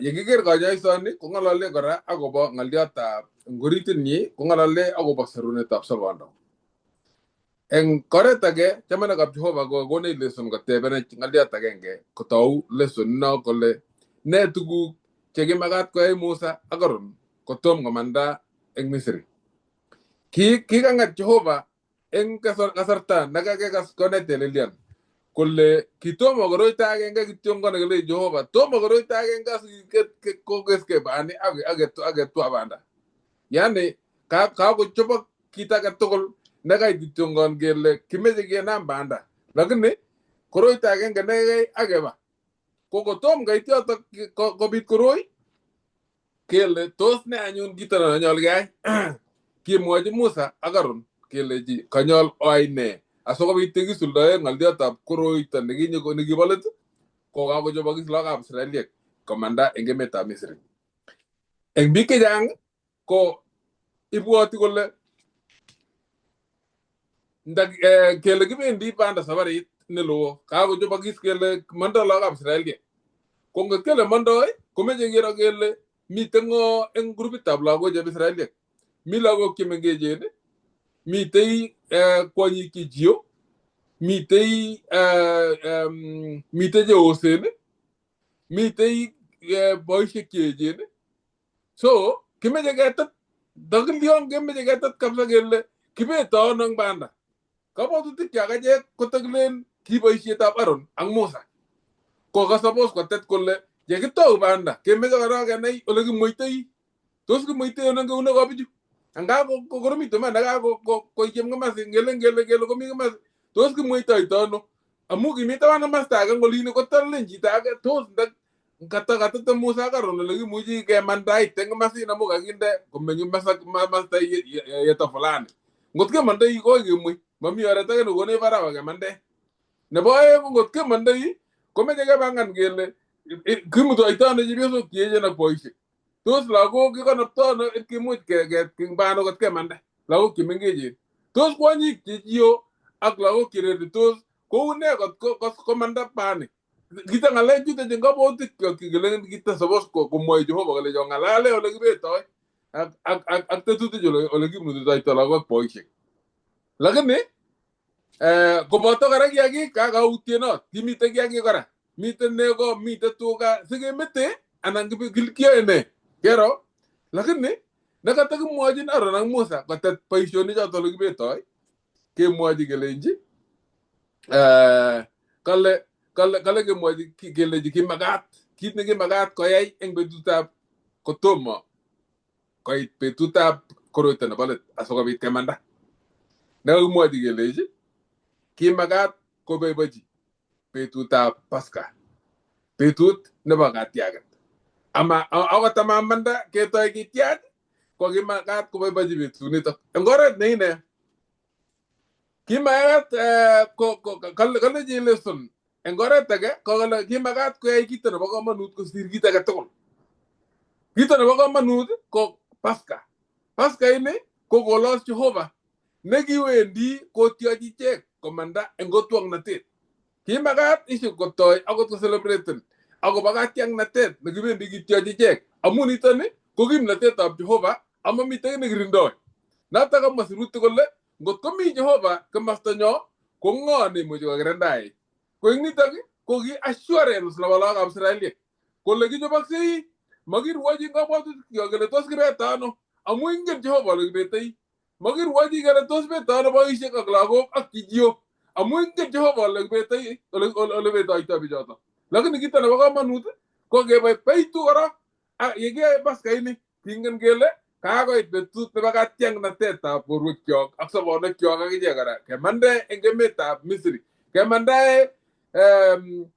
Yekiker kanyoisoni kong'olole kora akobo ng'oliotab ngoritinyi kong'olole akobo serunetab sobondo. Eng koret age chamanekab Jehova kokonech lesson kotebenech ng'oliot agenge kotou lesson no kole ne tuguk chekimakat koyai Musa ak Aaron kotom komanda eng Misri. Kikang'et Jehova eng kasarta nekakekas konet telelian kole kitomo koroito agenge kityo nekile Jehova tomo koroito agenge kokeske bani agetwa banda. Yani kakochobok kit age tugul nekait kityo kele kimeche kenam banda lakini koroito agenge nekai akeba ko kotom kait yotok kobit koroi kele tos ne anyun kito nenyol keyai. Kimwochi Musa ak Aaron kelechi kanyol oai ne asikobit kisuldae ng'oliotab koroito nekibo let kokakochobokis lagokab Israeliek komanda eng emetab Misri. Eng biik chechang ko ibwoti kole kele kibendi banda safarit neloo kakochobokis kele mandoi lagokab Israeliek. Ko ngot kele mandoi komeche kero kele mitei ng'o eng grupitab lagok Israeliek. Mi lagok chemengechen, mitei kwonyik chechio, mitei cheosen, mitei boisiek cheechen. So kimeche ketet dakilyon kemeche ketet kabisa kele kibete ano eng banda. Kabwatutik chak achek kotakilen ki boisietab Aaron ak Musa. Ko suppose kotet kole yekitou banda kemeche korok kenai ole kimweitoi. Tos kimweitoi ano ngeunek ab bichu. Anga kokoromitu man koichem komasi ngele komi komasi tos kimweitoito ano amu kimi taban komasta age ngolini kotolen chito age tos katete Musa ak Aaron ole kimuchi kemandait eng komasin amu kakinde komeny masta yeto fulani. Ngot kemandoi koi kemwy mami oret age nekonech Farao kemande. Nebo aeng ngot kemandoi komeche kebangan kele kimutoito ano chepyosok cheechen ak boisiek. Tos lagok kikonopto ano kimuch keng'bano kot kemanda lagok chemengechen. Tos kwonyik chechiyo ak lagok chereritos kou ne kot komanda bani. Kita ng'alek chuto che ng'amotik kele kita suppose komwoi Jehova kole jo ng'alale ole kibetoi ak tetutik ole kimutitoito lagok boisiek. Lakini koboto kora kiagik kakautienot kimite kiagik kora. Miten nego, miten tuga, sikemete anan kiyoe ne kero. Lakini nekatakimwochin Aaron ak Musa kotet boisionik choto ole kibetoi kemwochi kelenji kale kemwochi kelenji kimakat kit nekimakat koyai eng betutab kotomo koit betutab koroito nebo let asikobit kemanda. Nekakimwochi kelenji kimakat koboibochi betutab Paska, betut nebo katiaget. Ama akot amamanda ketoi kitiach ko kimakat koboibochi betut nitok. Eng oret ne ine kimakat kale Leson eng oret age kole kimakat koyai kito nebo komonut kosir kit age tugul. Kito nebo komonut ko Paska. Paska ini ko kolos Jehova nekiwendi kotiochi ichek komanda eng kotwong'natet. Kimakat isib kotoi akot ko celebraten akobo katiang'natet nekibendi kitiochi ichek. Amu nitoni ko kimnatetab Jehova ama mitei nekirindoi. Notok kamwa sirutik kole ngot komi Jehova komastanyo ko ng'o neimuchi kokirindaech. Ko ing nitok ko ki assurance nebo lagokab Israeliek kole kichoboksei makirwochi kabwatutik kele tos kibete ano amu ingen Jehova ole kibetei. Makirwochi kele tos bete ano boisiek ak lagok ak chichiyok amu ingen Jehova ole kibetei ole betoitoi bichoto. Lakini kito nebo komonut ko keboiboitu kora yekiyoe Paska ini kingen kele kakoit betut nebo katiang'natetab borwekyok ak sobonekyok ak ichek kora kemande eng emetab Misri kemandae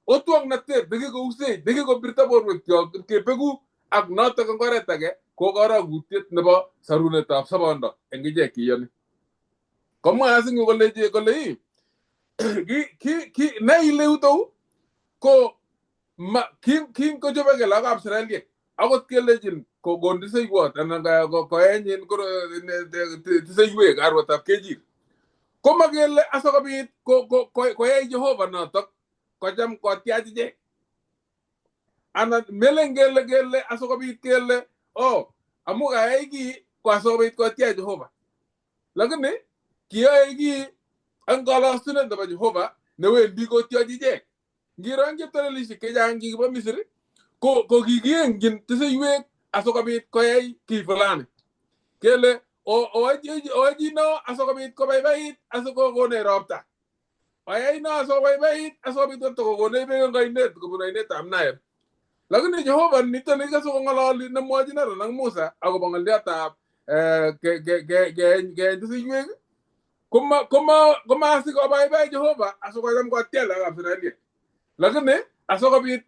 otwong'natet nekikousei nekikobirto borwekyok kebeku ak notok eng oret age ko karokutiet nebo sarunetab sobondo eng ichek kiyoni. Komwa asingu kole ne ile utou ko kingochobeke lagokab Israeliek akot kelechin kokon tiseiwot anan koenyin tiseiwek arwetab kejir komakele asikobit koyai Jehova notok kocham kotiach ichek anan melen kele asikobit kele amu kayai ki ko asikobit kotiach Jehova. Lakini kiyoe ki ang kalosunet nebo Jehova newendi kotiochi ichek. Ngiro eng cheptolelisiek chechang kikibo Misri ko kikiengyin tiseiwek asikobit koyai ki fulani kele oachi no asikobit kobaibait asikokonech ropta, oyai no asikobaibait asikobit kotokokonech beek eng oinet kobun oinetab Nile. Lakini Jehova nito nikase kong'ololi nemwochin Aaron ak Musa akobo ng'oliotab keeny tiseiwek komasikobaibai Jehova asikocham kotiach lagokab Israeliek. Lakini asikobit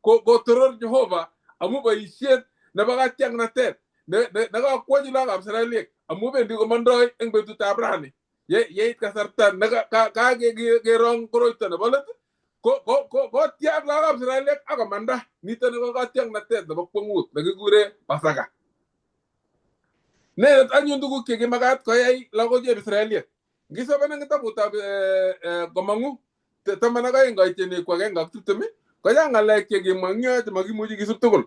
kotoror Jehova amu boisiet nebo katiang'natet nekakwochi lagokab Israeliek amu bendi komandoi eng betutab rani yeit kasarta kakerong koroito nebo let kotiak lagokab Israeliek akomanda. Nito nebo katiang'natet nebo kwong'ut nekikure Pasaka. Ne anyun tuguk chekimakat koyai lagocheb Israeliek. Ngisoman eng kitabutab Komong'u 12 koiteni 1:20 kochang ng'alek chekimwa eng yo chemakimuchi kisub tugul.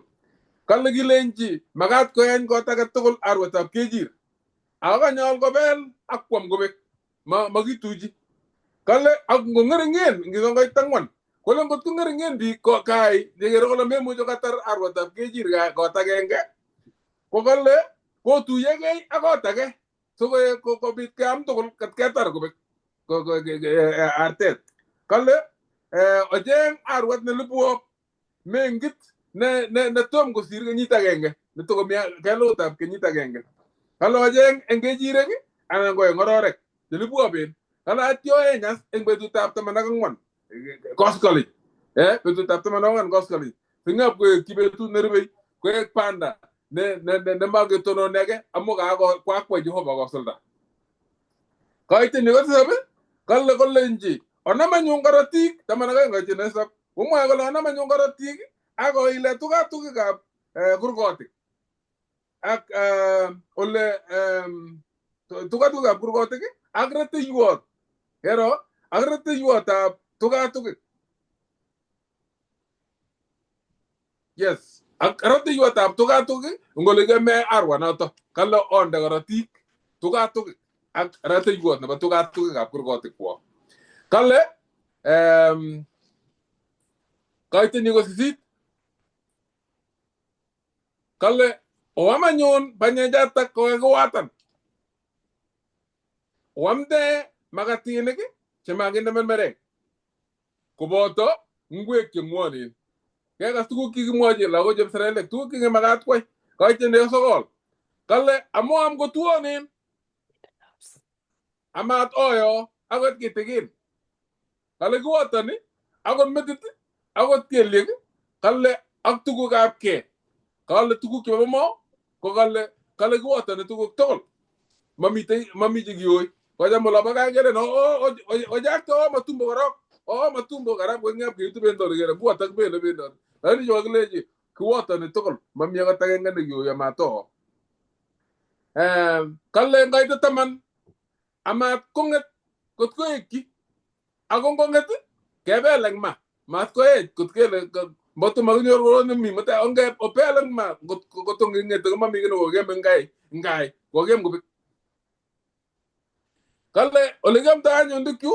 Kale kilenji makat koyany kot age tugul arwetab kejir ako kanyol kobel ak kwam kobek makituchi. Kale ak ngong'ering'en ngisongoit 4 kole ngot kong'ering'en biik kai yekere kole memuchi kotar arwetab kejir kot agenge ko kale kotuyegei ak kot age sikobit keam tugul ketar kobek artet. Kale ocheng arwet nelipuok mengit ne tom kosir kenyit agenge netokomi kelutab kenyit agenge. Kale ocheng eng kejirek anan ko eng ng'ororek chelipuopen. Kale atyo enyas eng betutab 14 koskoling betutab 14 koskoling singap koekchi betut nerubei koek panda ne maketononege amu kakwa Jehova kosulda. Koiteni kotisab kale kolenji onam anyun korotik 12 koiteni tisab komwoe kole onam anyun korotik ako ile tugatukikab kurgotik ak ole tugatukikab kurgotik ak rateiywot kero ak rateiyotab tugatukik. Yes, ak rateiyotab tugatukik ngole keme arwa noto kale onde korotik tugatukik ak rateywot nebo tugatukikab kurgotik kwok. Kale kaitini ko sisit kale oamanyon banyejatak kokiwatan oamde makatinik chemaginde mermerek koboto ngwek chengwonen. Kekas tuguk kikimwochi lagok chepsirelek tuguk kikimakat kwai kaitini ko sogol kale amoam kotuonen amat oyo akot kitigin kale kiwotoni akot metit akot kelyek kale ak tugukab kee kale tuguk chebo mo ko kale kiwotoni tuguk tugul mami chekiyoi kocham olabo kakere no ojakto matumbo korok matumbo karab ko ngap ke YouTube ndor kere kiwotok bele bendor lakini jo kileji kiwotoni tugul mami akot agenge nekiyoi amato. Kale ngaite taman amat konget kot koekchi ako ngonget kebel eng ma mat koech kot kele mboto makinyor korone mi mata onge opel eng ma kot nginget ko mami kino kogem ngai kogem kubik. Kale ole gemta anyun dikyu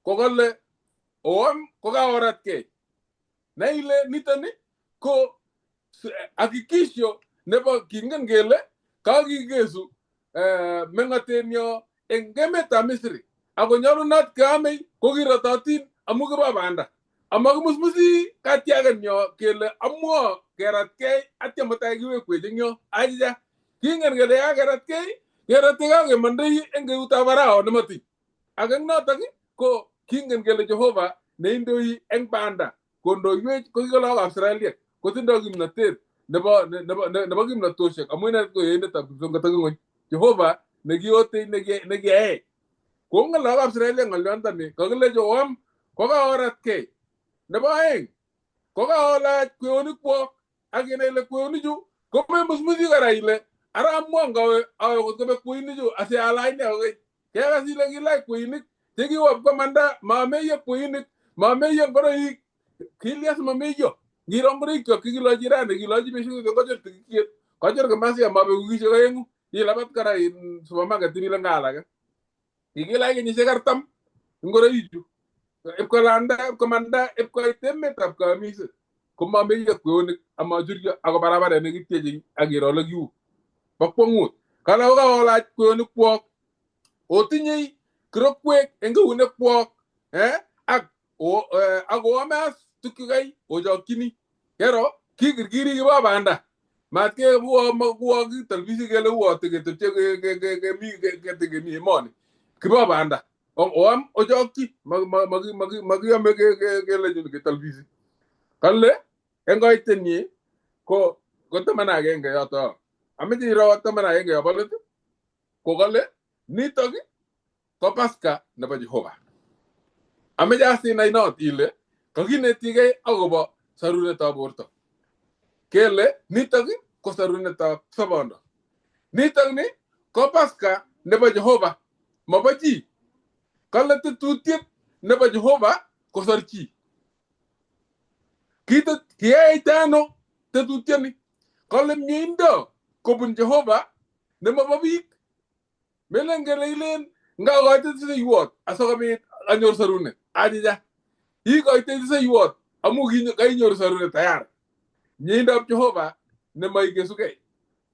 ko kale oam ko kaorat ke na ile nitoni ko hakikisho nebo kingen kele kakikesu mengatenyo eng emetab Misri ako nyalunot keamei ko kirototin amu kiba banda amakimusmusi katyagenyo kele amwo keratkei atya mutai kiwekwech eng yo aja kingen kele yakeratkei keratei eng eutab Farao nemati ak eng notok ko kingen kele Jehova neindoi eng banda kondoiwech ko kikolokab Israeliek kotindoi kimnatet nebo kimnatoshek amu inendet ko yeindetab kipsongotok Jehova nekiote nekiyae kongen lagokab Israeliek ng'olyondoni kakilecho oam kokaoratkei. Nebo aeng kokaolach kweyonik kwok ak inai ile kweyonichu komemusmusi kora ile ara amwa ngawe awe kot kobek kweyonichu asialach ne akoi kekas ile kilach kweyonik chekiwop komanda mameiyo kweyonik mameiyo ngoroik kilias mameiyo ngiro ngoroik chok kikilochi rani kilochi beshik kochor tikikiet kochor kamasia mabeku kishek aengu ilabat kora in supermarket ile ngalake kikilach kenyisiek 40 ngoroichu ipkolanda ipkomanda ipkoit emetab kamiset komameiyo kweyonik amachuryo ako barabaret nekityeche akiro ole kiu bokwongut kale kokaolach kweyonik kwok otinyei kirokwek eng eunek kwok ak oamas tukyukai ochokchini kero kikirkiri kibo banda matke kuwo televisi kele uwote ketepche kemi emoni kibo banda oam ochokchi makiyome kele ke televisi kale eng koitenyi ko 11 yoto ameche iro 11 yobo let ko kale nitok ko Pasaka nebo Jehova. Ameche asinai not ile kakinetigei akobo sarunetab borto kele nitok ko sarunetab sobondo. Nitok ni ko Pasaka nebo Jehova mabo chi. Kale tetutiet nebo Jehova ko sor chi. Kiyaita ano tetutioni? Kale mieindo kobun Jehova nemabo biik. Melen kele ilen ngakoite tiseiwot asokobit anyor sarunet. Ajija. Ikoite tiseiwot amu kainyoru sarunet tayar. Mieindob Jehova nemaikesugei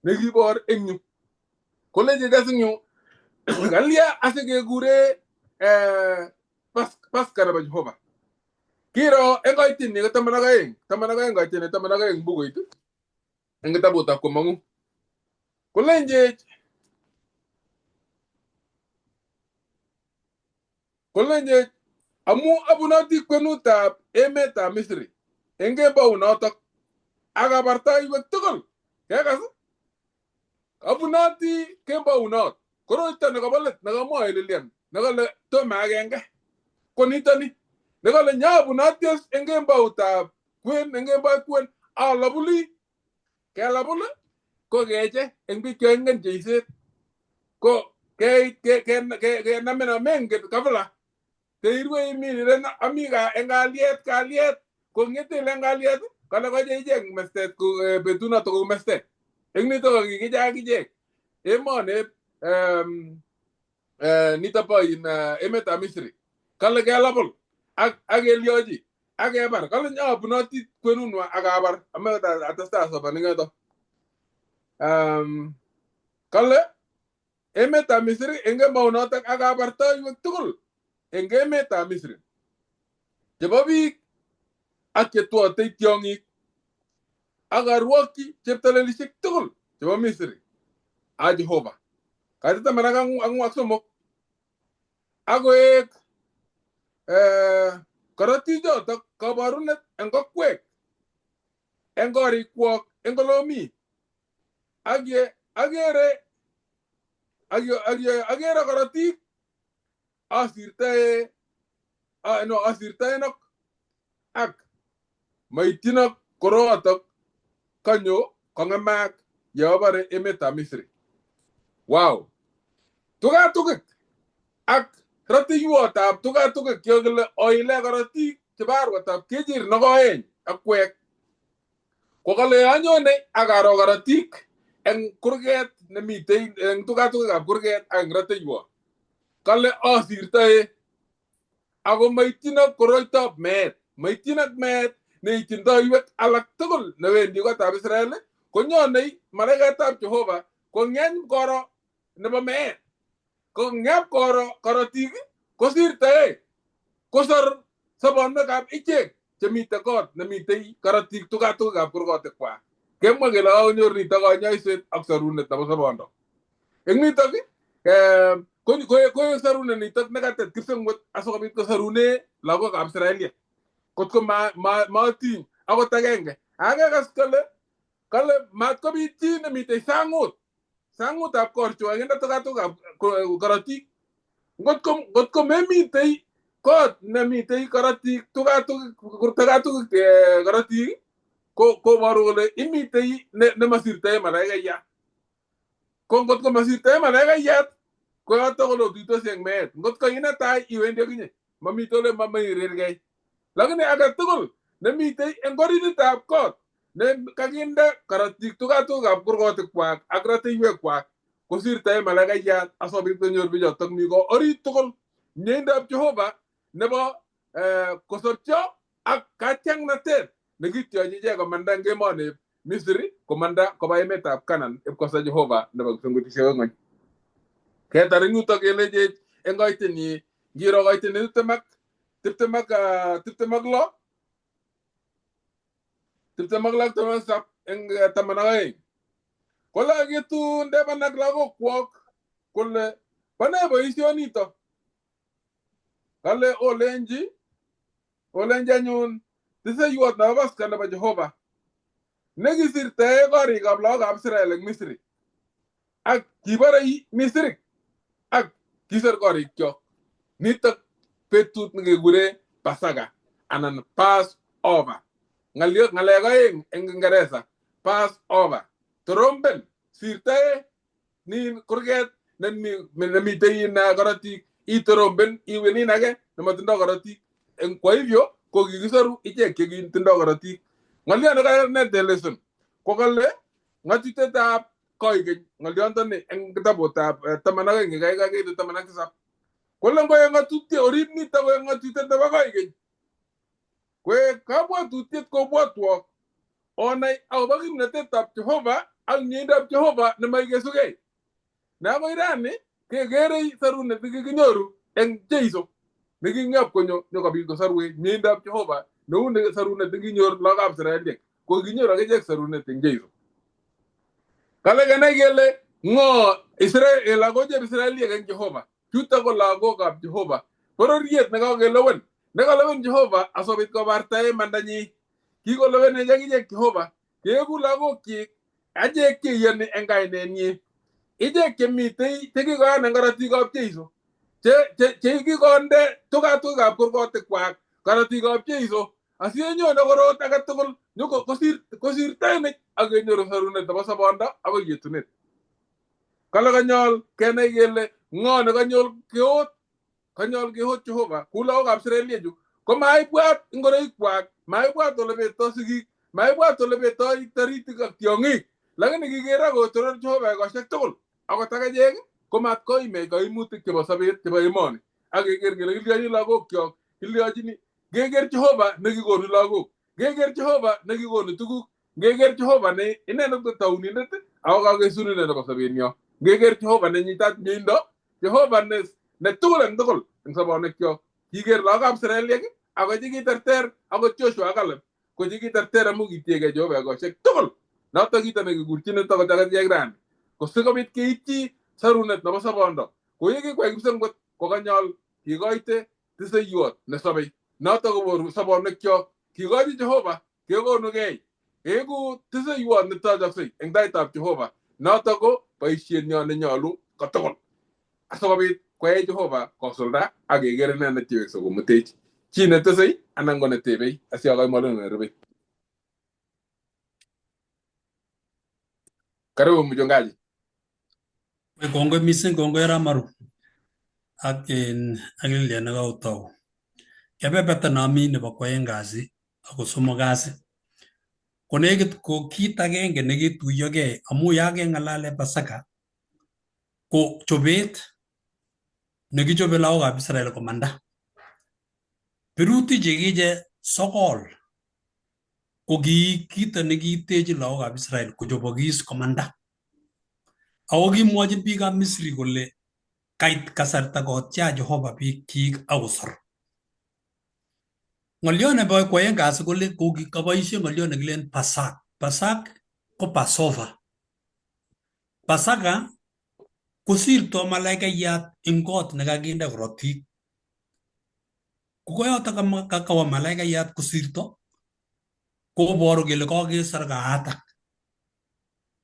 nekibor eng yu. Koleje gasinyu kalya asikekure Pasaka nebo Jehova. Kiro eng koitini ko 12 koitini 12 bukuit eng kitabutab Komong'u. Kolenjech amu abunoti kwenutab emetab Misri eng kembounotok ak kabartoiwek tugul kekas abunoti kembounot koroito nekobo let nekamwoe Lilian nekale tome agenge ko nitoni nekale nyabunoti eng kemboutab kwen ngemboi kwen alabuli kelabul ko geche eng biik choingen jeiset ko ke namena menget kavla te irwe imi ren amiga eng kalyet ko ngete eng kalyet kala ko jeje mestet ku betuna to mestet eng nito ko gije emone nito po in emeta Misri kala kelabul ak elioji ak ebar kala nya bunoti kwenunwa agabar amata atasta so baninga to kala emeta Misri enge maunotak agabar to yu tugul enge emeta Misri chebo biik ak chetuote tiong'ik ak arwokyi cheptalelisiek tugul chebo Misri a Jehova kaitita manaka ang'wak somok akoek korotichotok kabarunet eng kokwek eng korikwok eng kolomi ak ye agere korotik asirtae nok ak maityinok korotok kanyo kong'emak yeobare emetab Misri. Wow. Tugatukik ak ratiywotab tugatukik kele oile korotik chebo arwetab kejir nokoeny ak kwek ko kale anyone akaro korotik eng kurget nemitei eng tugatukikab kurget ak eng ratiywo kale asirtae ako maityinok koroitab meet maityinok meet neitchindoiwek alak tugul newendi kotab Israel konyonei malaikatab Jehova kong'eny koro nebo meet ko ng'ep koro korotik kosirtae kosor sobonwekab ichek chemite kot nemitei korotik tugatukikab kurgotikwak kemwa kele onyor nito kanyoiset ak sorunet nebo sobondo eng nitok ko sorunet nitok nekatet kipsengwet asikobit kosarune lagokab Israelia kotko matiny akot agenge akekas kale matkobit chi nemitei sangutab korchwa kinde tugatukikab korotik ngotko memitei kot nemitei korotik tugatukik korotik koboru kole imitei nemasirtoe malaikayat ko ngotko masirtoe malaikayat ko yoto kole otuitosi eng meet ngotko inetai iwendi akinye mamite ole mairirgei lakini age tugul nemitei eng orititab kot ne kakinde korotik tugatukikab kurgotikwak ak ratiywekwak kosirtoe malaikayat asobit konyor bichotok mi ko orit tugul mieindab Jehova nebo kosobcho ak katyangnatet nekityochi ichek komanda eng emoni Misri komanda koba emetab Canaan ipkosa Jehova nebo kipsengwetisiek ang'wan ketar eng yutok kelechech eng koitenyi ngiro koitenyi tiptem ak lo eng taman ak oeng kole kitun deban ak lagokwok kole bane boisionito kale olenji anyun tiseiwot nebo Paska nebo Jehova nekisirtae korikab lagokab Israel eng Misri ak kiborei Misri ak kisir korikyok nitok betut nekekure Pasaka anan Passover ng'alek oeng eng Kingeresa Passover toromben sirtae nin kurget nemitei korotik itoromben iwe nin age nematindoi korotik eng kwa hivyo ko kikisoru ichek chekitindoi korotik ng'olyo nekanet lesson ko kale ng'atutietab koikeny ng'olyondoni eng kitabutab 12 kaikaitu 17 kole ngoe ng'atutiet orib nito koe ng'atutiet nebo koikeny koe kabwatutiet kobwotwok onai akobo kimnatetab Jehova ak miendab Jehova nemaikesugei nakoi rani kekerei sarunet nekikinyoru eng Jeiso neking'ep konyo nyokobit kosorwech miendab Jehova neu sarunet nekinyor lagokab Israeliek ko kinyor akichek sarunet eng Jeiso kale kenai kele ng'o Israel lagochep Israeliek eng Jehova chuto ko lagokab Jehova bororiet nekalewen Jehova asobit kobartae mandanyi kikolewenech akichek Jehova keeku lagokyik achek cheiyoni eng kainenyi ichek chemitei chekikoyan eng korotikab Jeiso chekikonde tugatukikab kurgotikwak korotikab Jeiso asiyenyo na korot age tugul nyoko kosir tane ak kenyoru sarunet nebo sabonda akoi yetunet. Kale kanyol kenai kele ngo ne kanyol kehot Jehova kulagokab Israeliechu ko maibwat ngoroikwak, maibwat ole beto sigik, maibwat ole beto taritik ak tiong'ik, lakini kikere kotoror Jehova ekoshek tugul akot akachek komat koimech kaimutik chebo sobet chebo emoni ak keker kele kilyochi lagokyok, kilyochini keker Jehova nekikonu lagok, keker Jehova nekikonu tuguk, keker Jehova ne inendet ko taunindet ako kakesununet nebo sobenyo, keker Jehova nenyitat miendo, Jehova ne tugul eng sobonekyok. Kiker lagokab Israeliek ako chikiterter akot Joshua ak Caleb ko chikiterter amu kitiegei Jehova ekoshek tugul. Noto kito nekikurchin akot akachek rani ko sikobit keitchi sarunet nebo sobondo ko yekikwai kipsengwet ko kanyol kikoite tiseiywot nesobei. Noto koboru sobonekyok kikochi Jehova kekonugei eku tiseiywot netochoksei eng taitab Jehova. Noto ko boisienyo nenyolu kotugul asikobit koyai Jehova kosulda ak keker inendet chewekse komutech chi netesei anan ko netebei asiakoi mwalimu nerubei. Karibu mchungaji.
Kongoi mising, kongoi Ramaru ak Lilian nekautau. Kebeberta nami nebo kwoeng kasi ako somok kasi ko nekit ko kit agenge nekituyogei amu ya keng'alale Pasaka ko chobet nekichobe lagokab Israel komanda. Birutik chekiche sokol ko ki kito nekiitechi lagokab Israel kochobokis komanda. Ako kimwochin biikab Misri kole kait kasarta kotya Jehova biikchik akosor. Ng'olyo nebo kwoeng kasi kole kokikaboisie ng'olyo nekilen Pasak. Pasak ko Passover. Pasaka kosirto malaikayat ing kot nekakinde korotik. Kokoyoto kakawa malaikayat kosirto koboru kele kakesor kaatak.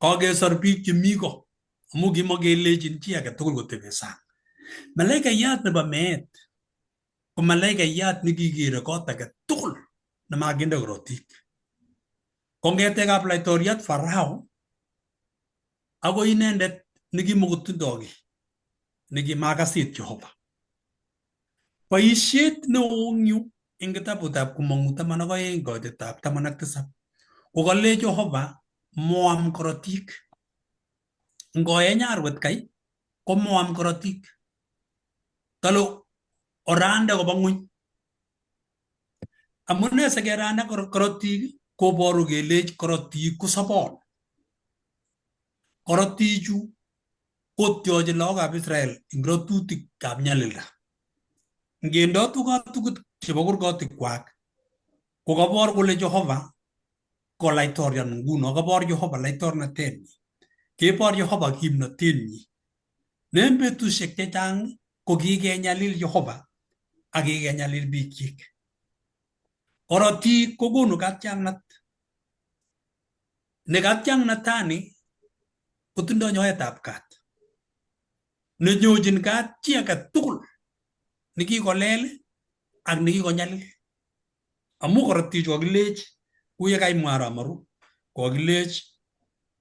Kakesor biik chemi ko amu kimakelechin chi age tugul kotebe sang. Malaikayat nebo meet ko malaikayat nekikere kot age tugul nemakinde korotik. Kongetekab laitoriat Farao ako inendet nekimokotindoi kiy nekimakasit Jehova. Boisiet neo eng yu eng kitabutab Komong'u 12 koitetab 17 ko kale Jehova moam korotik. Ngoeny arwet kai ko moam korotik. Kalo orande koba ng'uny. Amune sikeranda korotik koboru kelech korotik ko sobon. Korotichu kotyochi lagokab Israel eng rotutikab nyalilda. Ngendo tukatukut chebo kurgotikwak ko kabor kole Jehova ko laitorian nguno, kabor Jehova laitornatenyi, kebor Jehova kimnotenyi. Ne eng betusiek chechang ko kikenyalil Jehova ak kikenyalil biikchik. Korotik kokonu katiang'at. Ne katiang'atani kotindoi nyoetab kat. Nenyochin kat chi age tugul nekikolel ak nekikonyalil. Amu korotichu kakilech kuye kaimwa Ramaru, kakilech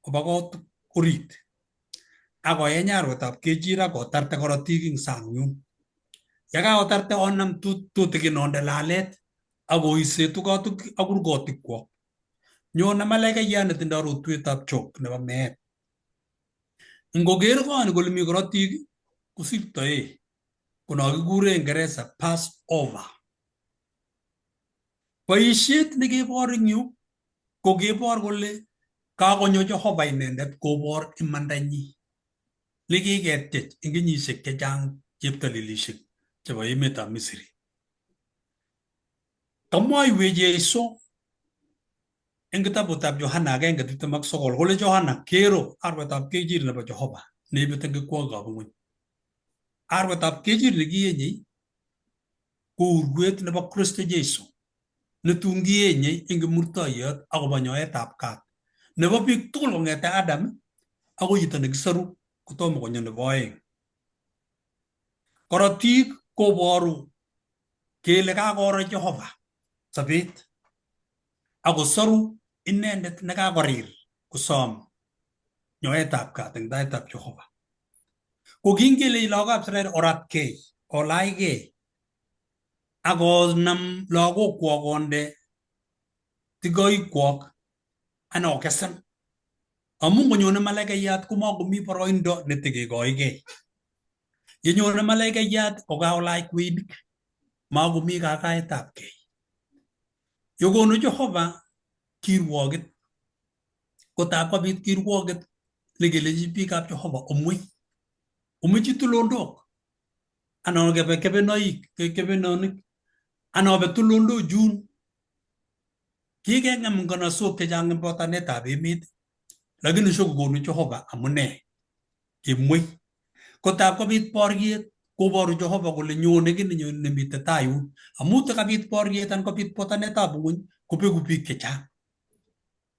koba kot orit akoeny arwetab kechir kotarte korotik ing sang yun. Yakakotarte onam tutikin onde lalet akoise tukatuk ak kurgotikwok. Nyone malaikayat netindoi rotwetab chok nebo meet. Ngoker koni kole mi korotik kosirtoe kono kikure eng Kingeresa Passover. Boisiet nekebor eng yu ko kebor kole kakonyo Jehova inendet kobor imandanyi nekiketyech eng kenyisiek chechang cheptalilisiek chebo emetab Misri. Kamwoiwech Jeiso eng kitabutab Yohana 1:29 kole Johana kero arwetab kechir nebo Jehova neibet eng kikwogikab ng'ony. Arwetab kechir nekiyenyei ko urwet nebo Kristo Jeiso netun kiyenyei eng kimurtoiyot akobo nyoetab kat nebo biik tugul kong'ete Adam akoi chito nekisoru kotomo konyo nebo oeng. Korotik koboru kele kakoro Jehova sobet ako soru inendet nekakorir kosom nyoetab kat eng taitab Jehova. Ko kingele lagokab Israel oratkei, kolachkei, akonam lagokwok konde tikoikwok ana okesen. Amu ngonyone malaikayat komakomi boroindo netikekoikei. Yenyone malaikayat kokakolach kwenik, makomi kakaetabkei. Yokonu Jehova kirwokit, kotab kobit kirwokit nekelechi biikab Jehova omwechi tulondok anan kebe kebenonik anan obe tulondok jun. Kikeng'em nganasok chechang eng botanetab emet, lakini shokokonu Jehova amune kemwei. Kotab kobit boriet koboru Jehova kole nyone kii nemitei tai yun. Amu takabit boriet anan kobit botanetab ng'ony kobeku biik chechang.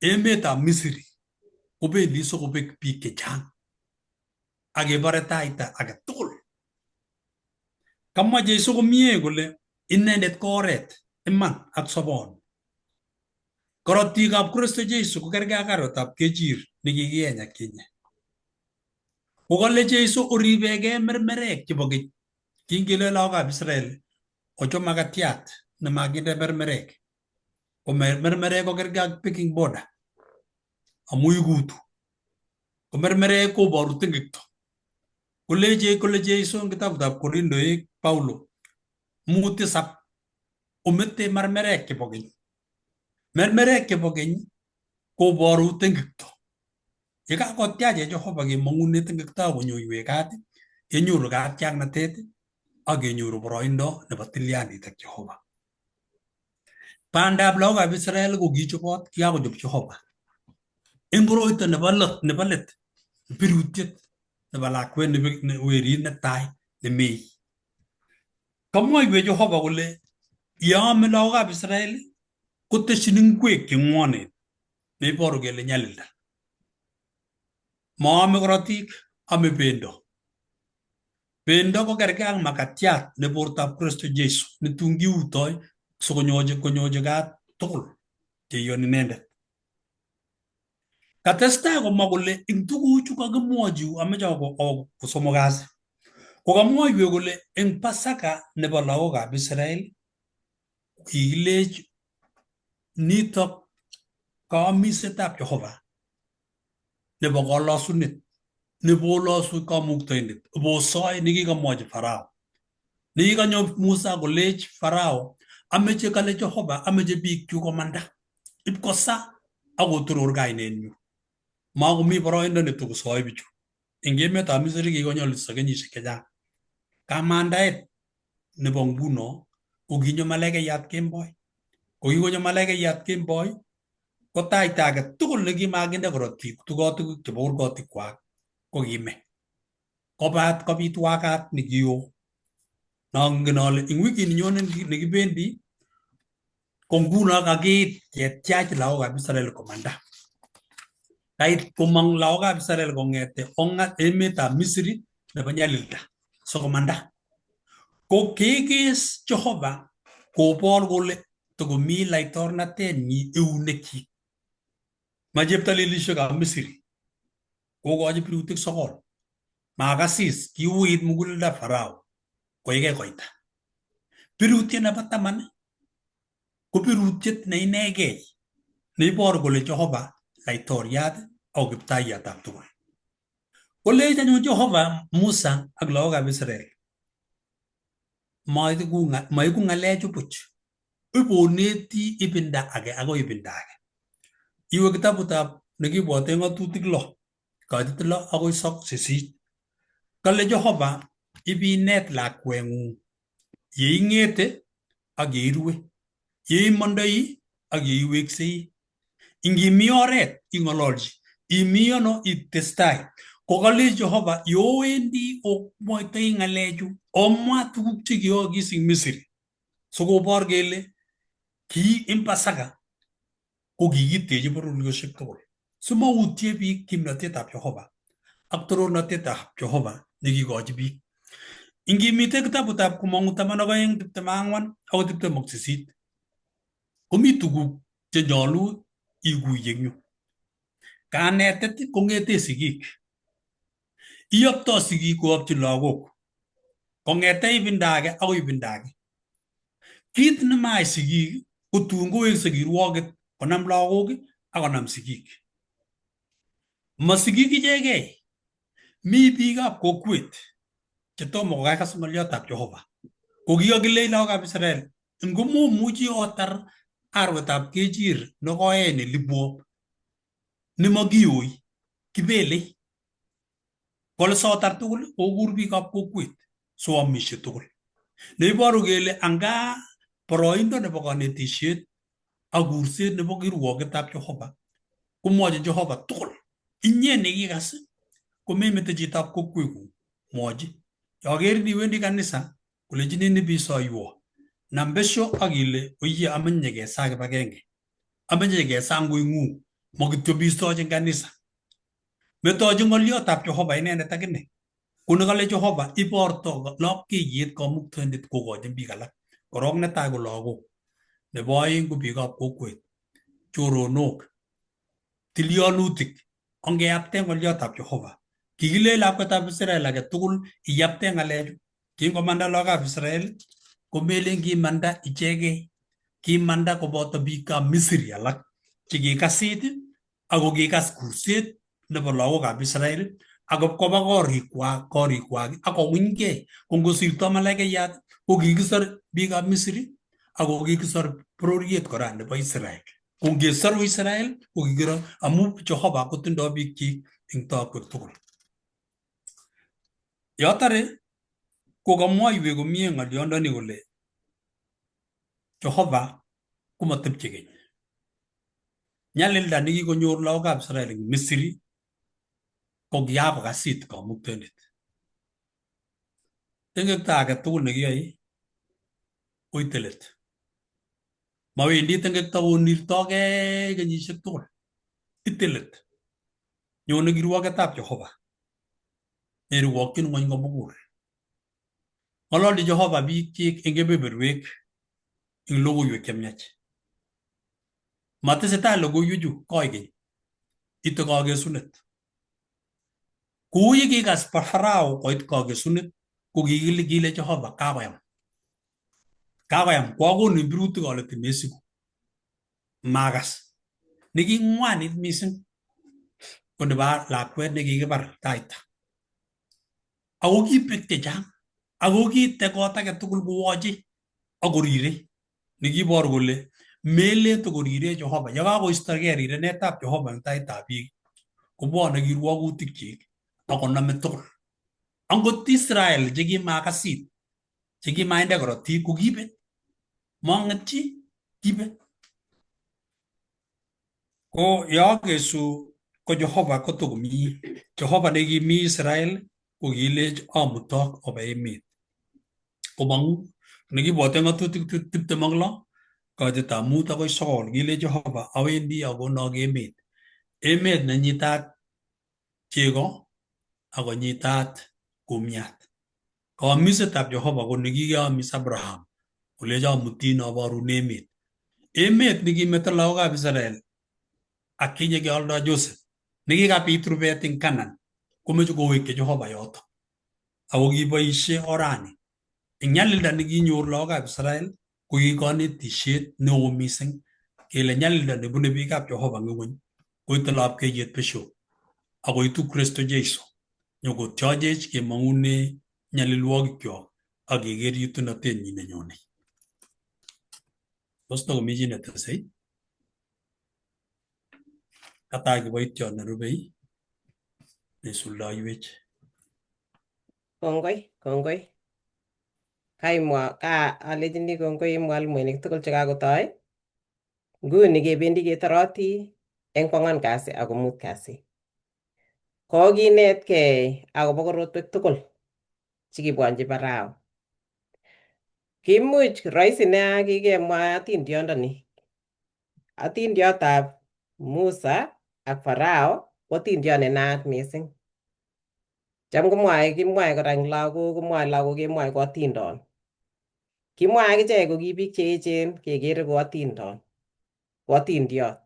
Emetab Misri kobendi sikobek biik chechang akebore taita age tugul. Kamwa Jeiso komie kole inendet ko oret, iman ak sobon. Korotikab Kristo Jeiso ko kergei ak karotab kechir nekikieny akinye. Kokale Jeiso oribegei mermerek chebo keny. Kingele lagokab Israel ochom makatiat nemakinde mermerek. Ko mermerek ko kergei ak baking powder amu ikutu. Ko mermerek koboru tingikto. Kole Jeiso eng kitabutab Korindoik Paulo 5:7 omete mermerek chebo keny. Mermerek chebo keny koboru tingikto. Yekakotiach Jehova kemong'une tingikto konyoiwek kat, kenyoru katiaknatet ak kenyoru boroindo nebo tilianit ak Jehova. Bandab lagokab Israel ko kichobot, kikakochob Jehova. Eng koroito nebo let, birutiet nebo lakwet ne werit netai nemei. Kamwoiwech Jehova kole yeame lagokab Israel koteshin ingwek cheng'wonen neiboru kele nyalilda. Maame korotik, ame bendo. Bendo ko kergei ak makatiat ne bortab Kristo Jeiso netun kiutoi sikonyochi kat tugul cheiyoni inendet. Katestai komwa kole eng tuguchu kakimwochi ameche kosomok kasi. Kokamwoiwech kole eng Pasaka nebo lagokab Israel kikilech nitok kaamisetab Jehova nebo kalosunet nebolosu kamuktoindet bosoi nekikamwochi Farao. Nekikanyo Musa kolech Farao ameche kale Jehova ameche biikchu komanda ipkosa akotoror kainenyu. Makomi boroindo netokosoi bichu. Eng emetab Misri kikonyolilso kenyisiek chechang. Kamandaet nebo nguno ko kinyo malaikayat kemboi. Ko kikonyo malaikayat kemboi ko taita age tugul nekimakinde korotik tukotik chebo kurgotikwak ko kime. Kobat kobit wakat nekio. Nangen ale eng wikit nenyone nekibendi ko nguno kakiit ketiach lagokab Israel komanda. Kait komong lagokab Israel kong'ete ong'at emetab Misri nebo nyalilda sokomanda. Ko kikis Jehova kobor kole tokomi laitornatenyi eunekyik. Ma cheptalelisiekab Misri kokochi birutik 9. Makasis kiuit muguleldab Farao koike koita. Birutiet nebo 10 ko birutiet ne inegei neiboru kole Jehova laitoriat au kiptaiyatab tugul. Kolech anyun Jehova Musa ak lagokab Israel. Maiku ng'alechu buch. Iboneti ibinda age agoi ibinda age. Iwe kitabutab nekibwote ng'atutik 6, kaitit 6 agoi 8. Kale Jehova ibinet lakweng'ung yeing'ete ak yeirue, yeimondoi ak yeiweksei. Ingimi oret ing'ololchi, imi ano itestai. Kokale Jehova yowendi omwaitoi ng'alechu omwa tuguk chekiyookis eng Misri sikobor kele ki eng Pasaka ko kikitechi bororiosiek tugul simautie biik kimnotetab Jehova ak torornatetab Jehova nekikochi biik. Ingimite kitabutab Komong'u 12:24 akoi 28 komi tuguk chenyolu iguiye eng yu. Kanetet kong'ete sigik. Iyoptoi sigik koyopchi lagok kong'ete ibinda age akoi ibinda age. Kit nemai sigik kotun kowekse kirwoket konam lagok ak konam sigik. Ma sigik ichegei, mi biikab kokwet chetomo kokakas ng'oliotab Jehova. Kokikakilech lagokab Israel, ngomomuchi otar arwetab kechir nekoen nelibwo nemakiyoi kibelei. Kole sotar tugul kokur biikab kokwet soamishe tugul. Neiboru kele anga boroindo nebo kanetisiet ak kurset nebo kirwoketab Jehova komwochi Jehova tugul. Inye nekikas komemete chitab kokweng'ung mwochi. Yokerin iwendi kanisa kolechinin ibisoiwo, nam besho ak ile oyie amenye kesa kibagenge, amenye kesa ngoing'ung, makityo bisochi eng kanisa. Metochi ng'oliotab Jehova inendet akine. Koni kale Jehova iborto lapkeiyet kamuktaindet kokochin biik alak. Korok netai ko lagok, nebo aeng ko biikab kokwet, choronok, tilyanutik, ongeyapte ng'oliotab Jehova. Kikilech lakwetab Israel age tugul iyapte ng'alechu. Kingomanda lagokab Israel komelen kimanda ichegei, kimanda koboto biikab Misri alak chekikasit ako kikas kurset nebo lagokab Israel ako koba korikwak ako winygei. Kongosirto malaikayat ko kikisor biikab Misri ako kikisor bororiet kora nebo Israel. Kongesoru Israel ko kikiro amu Jehova kotindoi biikchik eng tokwek tugul. Yotare kokamwoiwech komie ng'oliondoni kole Jehova komatepche keny. Nyalilda nekikonyor lagokab Israel eng Misri ko kiakokasit kamuktaindet. Tengekto age tugul nekiyoe koite let. Mawendi tengekto konirtogei kenyisiek tugul. Ite let. Nyone kirwoketab Jehova. Nerwokyin ng'ony komugul. Ng'ololi Jehova biikchik eng kebeberwek eng logoiwek chemiach. Matesetai logoiwechu koigeny. Ite kakesunet. Kou ye kikas Farao koit kakesunet ko kile Jehova kakoyam. Kakoyam kwakonu birutik ale temesiku. Makas. Neking'wanit mising ko nebo lakwet nekikibar Taita. Ako kibek chechang. Ako kiite kot age tugul kowoche akorire. Nekiboru kole melete korire Jehova. Yekakoistogei rirenetab Jehova eng taitab biik kobwone kirwogutikchik akonome tugul. Angot Israel chekimakasit, chekimainde korotik ko kibe. Mang'et chi, kibe. Ko yakesu ko Jehova kotokomi. Jehova nekimi Israel ko kilech amutok oba emet. Komang'u nekibwote ng'atutik 26 kaitetab 5 akoi 9 kile Jehova awendi akonok emet. Emet nenyitat chego akonyitat kumiat. Kamisetab Jehova ko nekikeamis Abraham kolecho amutin aborun emet. Emet nekimeto lagokab Israel ak kinye keoldo Joseph nekikabit rubet eng Canaan komeche kowekyi Jehova yoto. Ako kiboisie orani. Eng nyalilda nekinyor lagokab Israel ko kikanetisiet neo mising kele nyalilda nebune biikab Jehova ng'ony koite lapkeiyet besho akoitu Kristo Jeiso nyokotiachech kemang'une nyalilwogikyok ak keker yutunotenyi nenyone. Tos tokomi chi netesei? Katai kiboityot nerubei nesuldoiwech.
Kongoi. Alechini kongoi mwalimuinik tugul chekakotoi. Nguni kebendi ketoroti eng 4 kasi ak 5 kasi. Kokinetkei akobo korotwek tugul chekibwanji Farao. Kimuch rahisi nea kikemwa atindondoni. Atindiotab Musa ak Farao ko atindiot nenaat mising. Cham kimwae kora eng lagok, kemwae ko atindon. Kimwae akichek ko ki biik che echen kekere ko atindon. ko atindiot.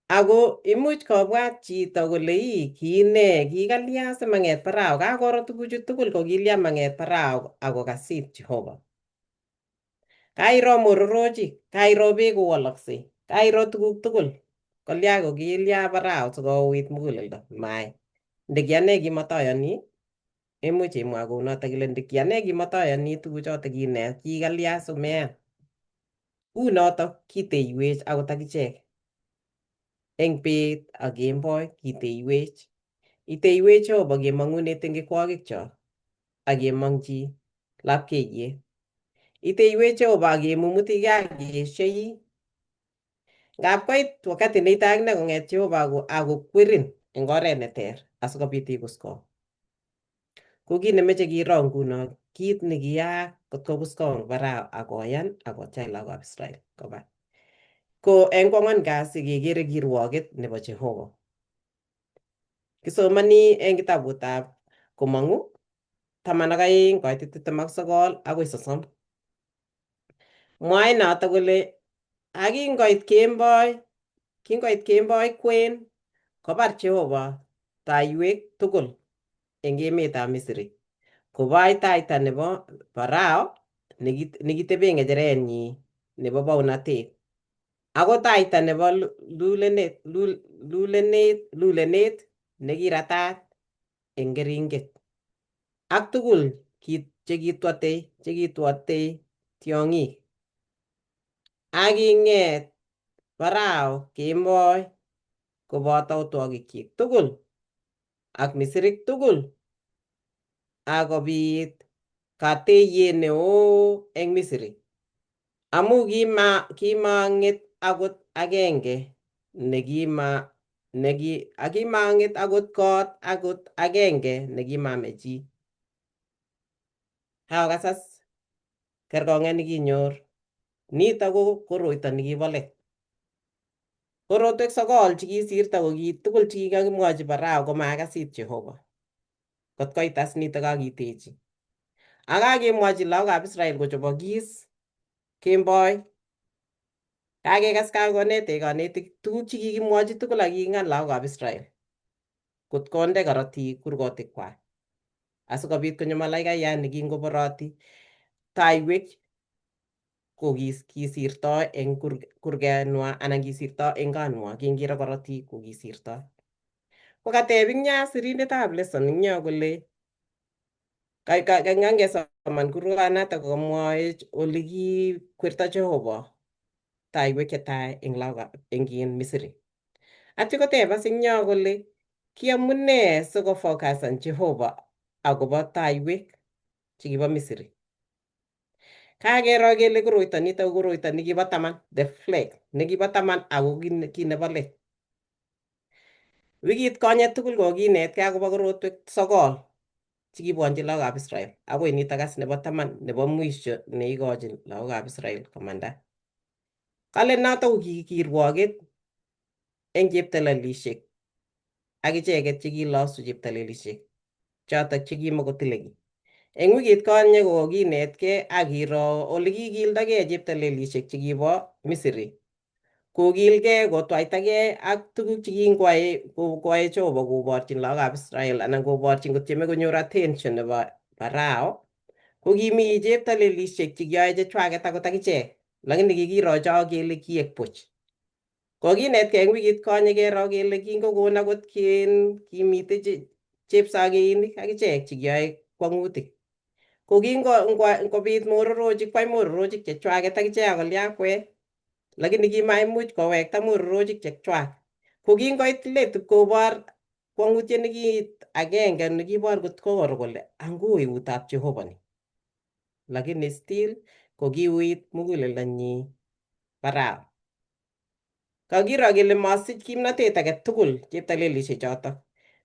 Ako imuch kobwat chito kole kiine kikalya simang'et Farao, kakoro tuguchu tugul ko kilya mang'et Farao ako kasit Jehova. Kairo mororochik, kairo beek kowoloksei, kairo tuguk tugul. Kolya ko kilya Farao sikouit muguleldo mai. Ndikiane kimatoyoni, imuch imwa kounoto kile ndikiane kimatoyoni tuguchoto kinet kikalya simean. Unoto kiteiwech akot akichek. Eng beet ak kemboi kiteiwech. Iteiwech Jehova kemong'une tengekwokikchok ak kemong'chi lapkeiyet. Iteiwech Jehova ak kemumutikei ak keeshoi. Ngap koit wakati neite akine kong'et Jehova akokwerin eng oret neter asikobit ikuskong. Ko kit nemeche kiro nguno, kit nekiyaak kot kokuskong Farao akoyan akotyach lagokab Israel koba. Ko eng kwang'wan kasi kekere kirwoket nebo Jehova. Kisomani eng kitabutab Komong'u 12 koitit 29 akoi 30. Mwae noto kole kingoit kemboi kwen kobar Jehova taiwek tugul eng emetab Misri. Koboi taita nebo Farao nekitebe ng'echerenyi nebo bounatet. Ako taita nebo lulenet nekiratat eng keringet. Ak tugul chekitwotei tiong'ik. Ak king'et Farao kemboi koboto otwogikchik tugul ak Misirik tugul. Akobit kateyet neo eng Misri. Amu kimang'et akot agenge kimang'et akot kot akot agenge nekimame chi. Akokasas kerkong'et nekinyor. Nito ko koroito nekibo let. Korotwek 9 chekisirto ko tugul chekikakimwochi Farao komakas it Jehova. Kot koit as nito kakitechi. Ak kakemwochi lagokab Israel kochobokis kemboi. Kakekas kakonetech kanetik tuguk chekikimwochi tugul ak kiking'an lagokab Israel. Kot konde korotik kurgotikwak. Asikobit konyo malaikayat nekingoboroti taiwek ko kisirtoi eng kurgenwa anan kisirtoi eng konwa kingiro korotik ko kisirtoi. Ko kateb ing yo sirindetab lesson ing yo kole kangesoman kurganoto komwoech ole kikwerto Jehova taiwek chetai eng Misri. Atyo koteb as ing yo kole kiamune sikofokasan Jehova akobo taiwek chekibo Misri. Kakero kele koroito nito ko koroito nekibo taman, the plague nekibo taman ako ki nebo let. Wikit konye tugul kokinetkei akobo korotwek 9 chekibwonchi lagokab Israel akoi nito as nebo taman nebo mwisho neikochin lagokab Israel komanda. Kale noto ko kirwoket eng cheptalelisiek ak icheket chekilosu cheptalelisiek chotok chekimokotile kiy. Eng wikit konye kokinetkei ak kiro ole kikildagei cheptalelisiek chekibo Misri. Kokilgei kotwaitagei ak tuguk chekingwae Jehova koborchin lagokab Israel anan koborchin kotieme konyor attention nebo Farao. Ko kimi cheptalelisiek chekiyoe chechwaket akot akichek. Lakini kikiro cho kele kiek buch. Kokinetkei eng wikit konye kero kele kingokon akot kimite chepsokeinik akichek chekiyoe kwang'utik. Ko kingobit mororochik kwai mororochik chechwaket akichek akolya kwek. Lakini kimaimuch kowekta mororochik chechwak. Ko kingoit let kobor kwang'utiet nekiit agenge nekibor kot koro kole ango eutab Jehova ni. Lakini still kokiuit muguleldonyi Farao. Kakiro kele masich kimnatet age tugul cheptalelisiek chotok.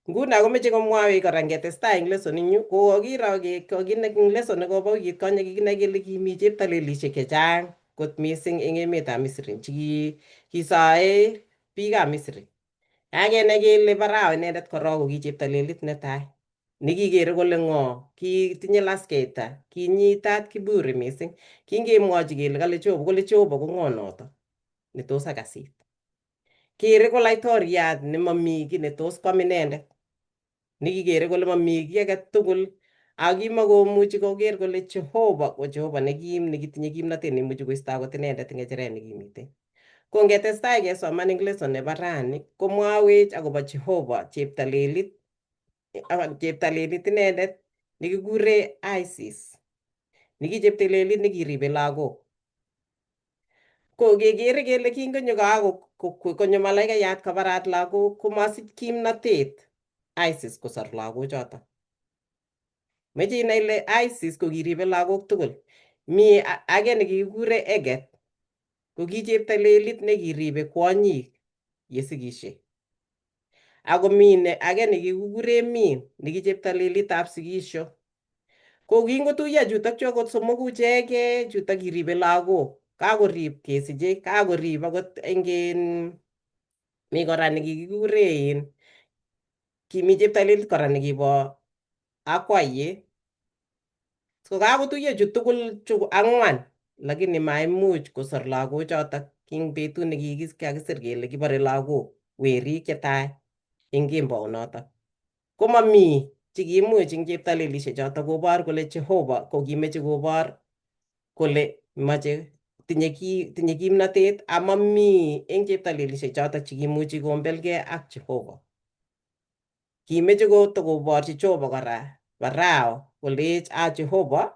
Nguno komeche komwawech kora ngetestai eng lesson inyu ko kakiro eng lesson nekobo wikit konye kikinai kele kimi cheptalelisiek chechang kot mising eng emetab Misri kisoe biikab Misri. Kakenai kele Farao inendet korok ko ki cheptalelit netai nekikere kole ng'o, kitinye laskeita, kinyitat kiburi mising. Kingemwochi kele kale Jehova ko ng'o noto. netos akasit. Kere ko laitoriat nemami kiy netos kwam inendet. Nikikere kole mami kiy age tugul ak kimakomuchi koker kole Jehova ko Jehova nekim nekitinye kimnatet neimuchi koisto akot inendet eng ng'echeret nekimite. Ko ngetestai kesoman eng lesson nebo rani komwawech akobo Jehova cheptalelit inendet nekikure Isis. Niki cheptalelit nekiribe lagok. Ko kekere kele kingonyo konyo malaikayat kobarat lagok komasich kimnatet Isis kosor lagochoto. Meche inai ile Isis ko kiribe lagok tugul. Mi age nekikure Eget ko ki cheptalelit nekiribe kwonyik yesikishe. Ako mi age nekikure Min neki cheptalelitab sikisho. Ko kingotuiyo chutok cho kot somoku ichege chutok kiribe lagok. Kakorib kesiche, kakorib akot mi kora nekikikure kimi cheptalelit kora nekibo Akwaye. So kakotuiyo chu tugul chu ang'wan lakini maimuch kosor lagochotok king betut nekikakisir kele kibore lagok werik chetai eng kembounotok. Komami chekiimuch eng cheptalelishe chotok kobor kole Jehova ko kimeche kobor kole mache tinye kimnatet amami eng cheptalelishe chotok chekimuchi kombelgei ak Jehova. Kimeche kotokoborchi Jehova kora Farao kolech Jehova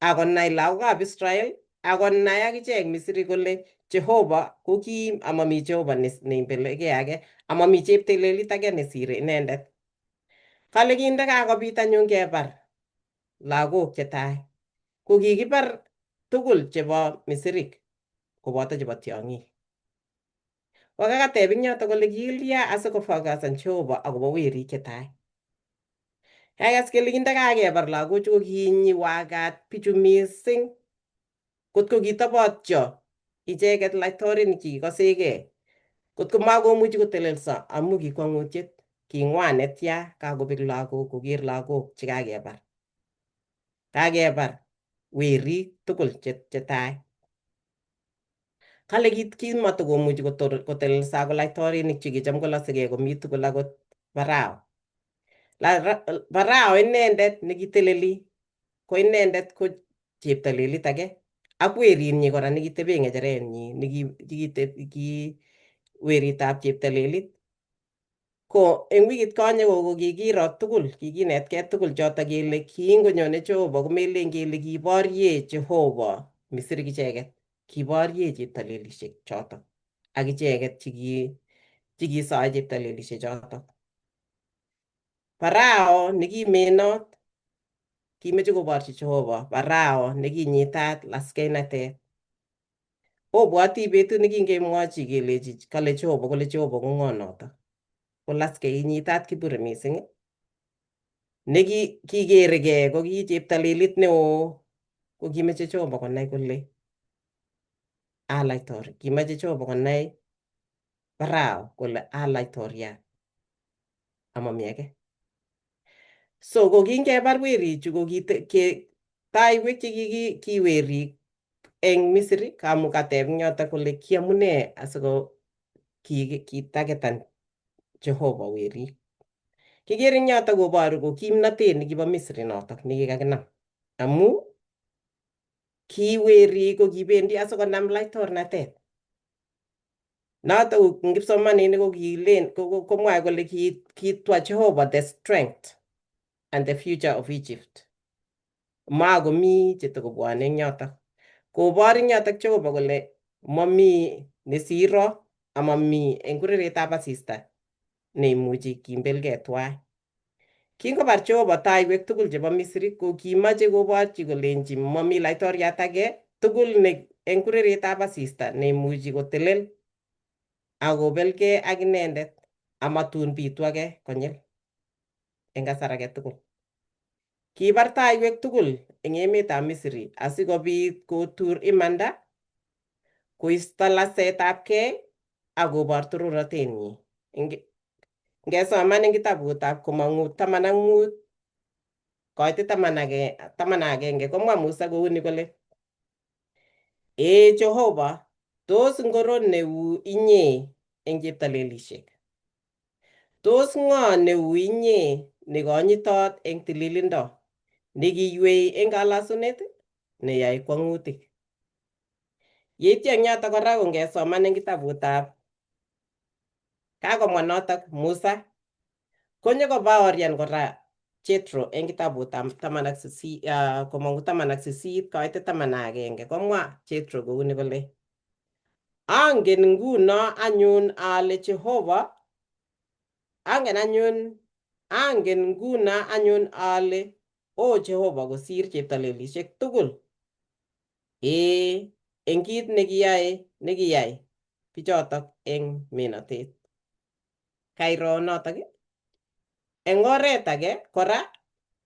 akonai lagokab Israel akonai akichek Misri kole Jehova ko kim amami Jehova neimbelegei age amami cheptelelit age nesire inendet. Kale kindakakobit anyun kebar lagok chetai ko kikibar tugul chebo Misrik koboto chebo tiong'ik. Kokakateb ing yotok kole kilya asikofokasan Jehova akobo werik chetai. Kakas kele kindakakebar lagochu ko kinyiwagat bichu mising. Kotko kitobotyo icheket laitorinik chikikosegei. Kotko makomuchi kotelelso amu kikwang'utiet king'wan netya kakobek lagok koker lagok chekakebar. Kakebar werik tugul chetai. Kale kimatokomuchi kotelelso ako laitorinik chekicham kolosigei komi tugul akot Farao. Farao inendet nekiteleli ko inendet ko cheptalelit age ak werinyi kora nekitebe ng'echerenyi neki weritab cheptalelit. Ko eng wikit konye ko kikiro tugul, kikinetkei tugul chotok kele kingonyone Jehova komelen kele kiborye Jehova Misrik icheket. Kiborye cheptalelishek chotok ak icheket chekisoe cheptalelishek chotok. Farao nekimenot kimeche koborchi Jehova, Farao nekinyitat laskeinatet. Obwoti betut nekingemwochi kelechi kale Jehova kole Jehova ko ng'o notok? Ko laskeinyitat kiburi mising. Nekikeregei ko ki cheptalelit neo ko kimeche Jehova konai kole laitoriat. Kimeche Jehova konai Farao kole laitoriat amami age. So ko kingebar werichu ko taiwek chekiwerik eng Misri kamu kateb eng yotok kole kiamune asiko kitagetan Jehova werik. Kikere eng yotok koboru ko kimnatet nekibo Misri notok nekikakinam. Amu ki werik ko kibendi asikonam laitornatet. Notok eng kipsomaninik ko kilen komwae kole kitwa Jehova the strength and the future of Egypt. Makomi chetakobwane eng yotok. Kobor eng yotok Jehova kole mami nesiro amami eng kureretab asista neimuchi kimbelgei tuwai. Kingobar Jehova taiwek tugul chebo Misri ko kimache koborchi kolenchi mami laitoriat age tugul eng kureretab asista neimuchi kotelel akobelgei ak inendet amatun bitu age konyil eng kasar age tugul. Kibar taiwek tugul eng emetab Misri asikobit kotur imanda, koisto lasetabgei akobor tororotenyi. Ngesoman eng kitabutab Komong'ut 15 koitet 11 komwa Musa kouni kole Jehova Tos ngoro neu inye eng cheptalelisiek? Tos ng'o neu inye nekonyitot eng tililindo, nekiywei eng kalasunet, neyoe kwang'utik? Yeityo eng yoto kora kongesoman eng kitabutab kakomwa notok Musa, konyokobaorian kora Jethro eng kitabutab 18 komong'u 18 koite 11 komwa Jethro kouni kole, angen nguno anyun ale Jehova, angen nguno anyun ale o Jehova kosir cheptalelisiek tugul. Eng kit nekiyai bichotok eng menotet. Kairo notok. Eng oret age kora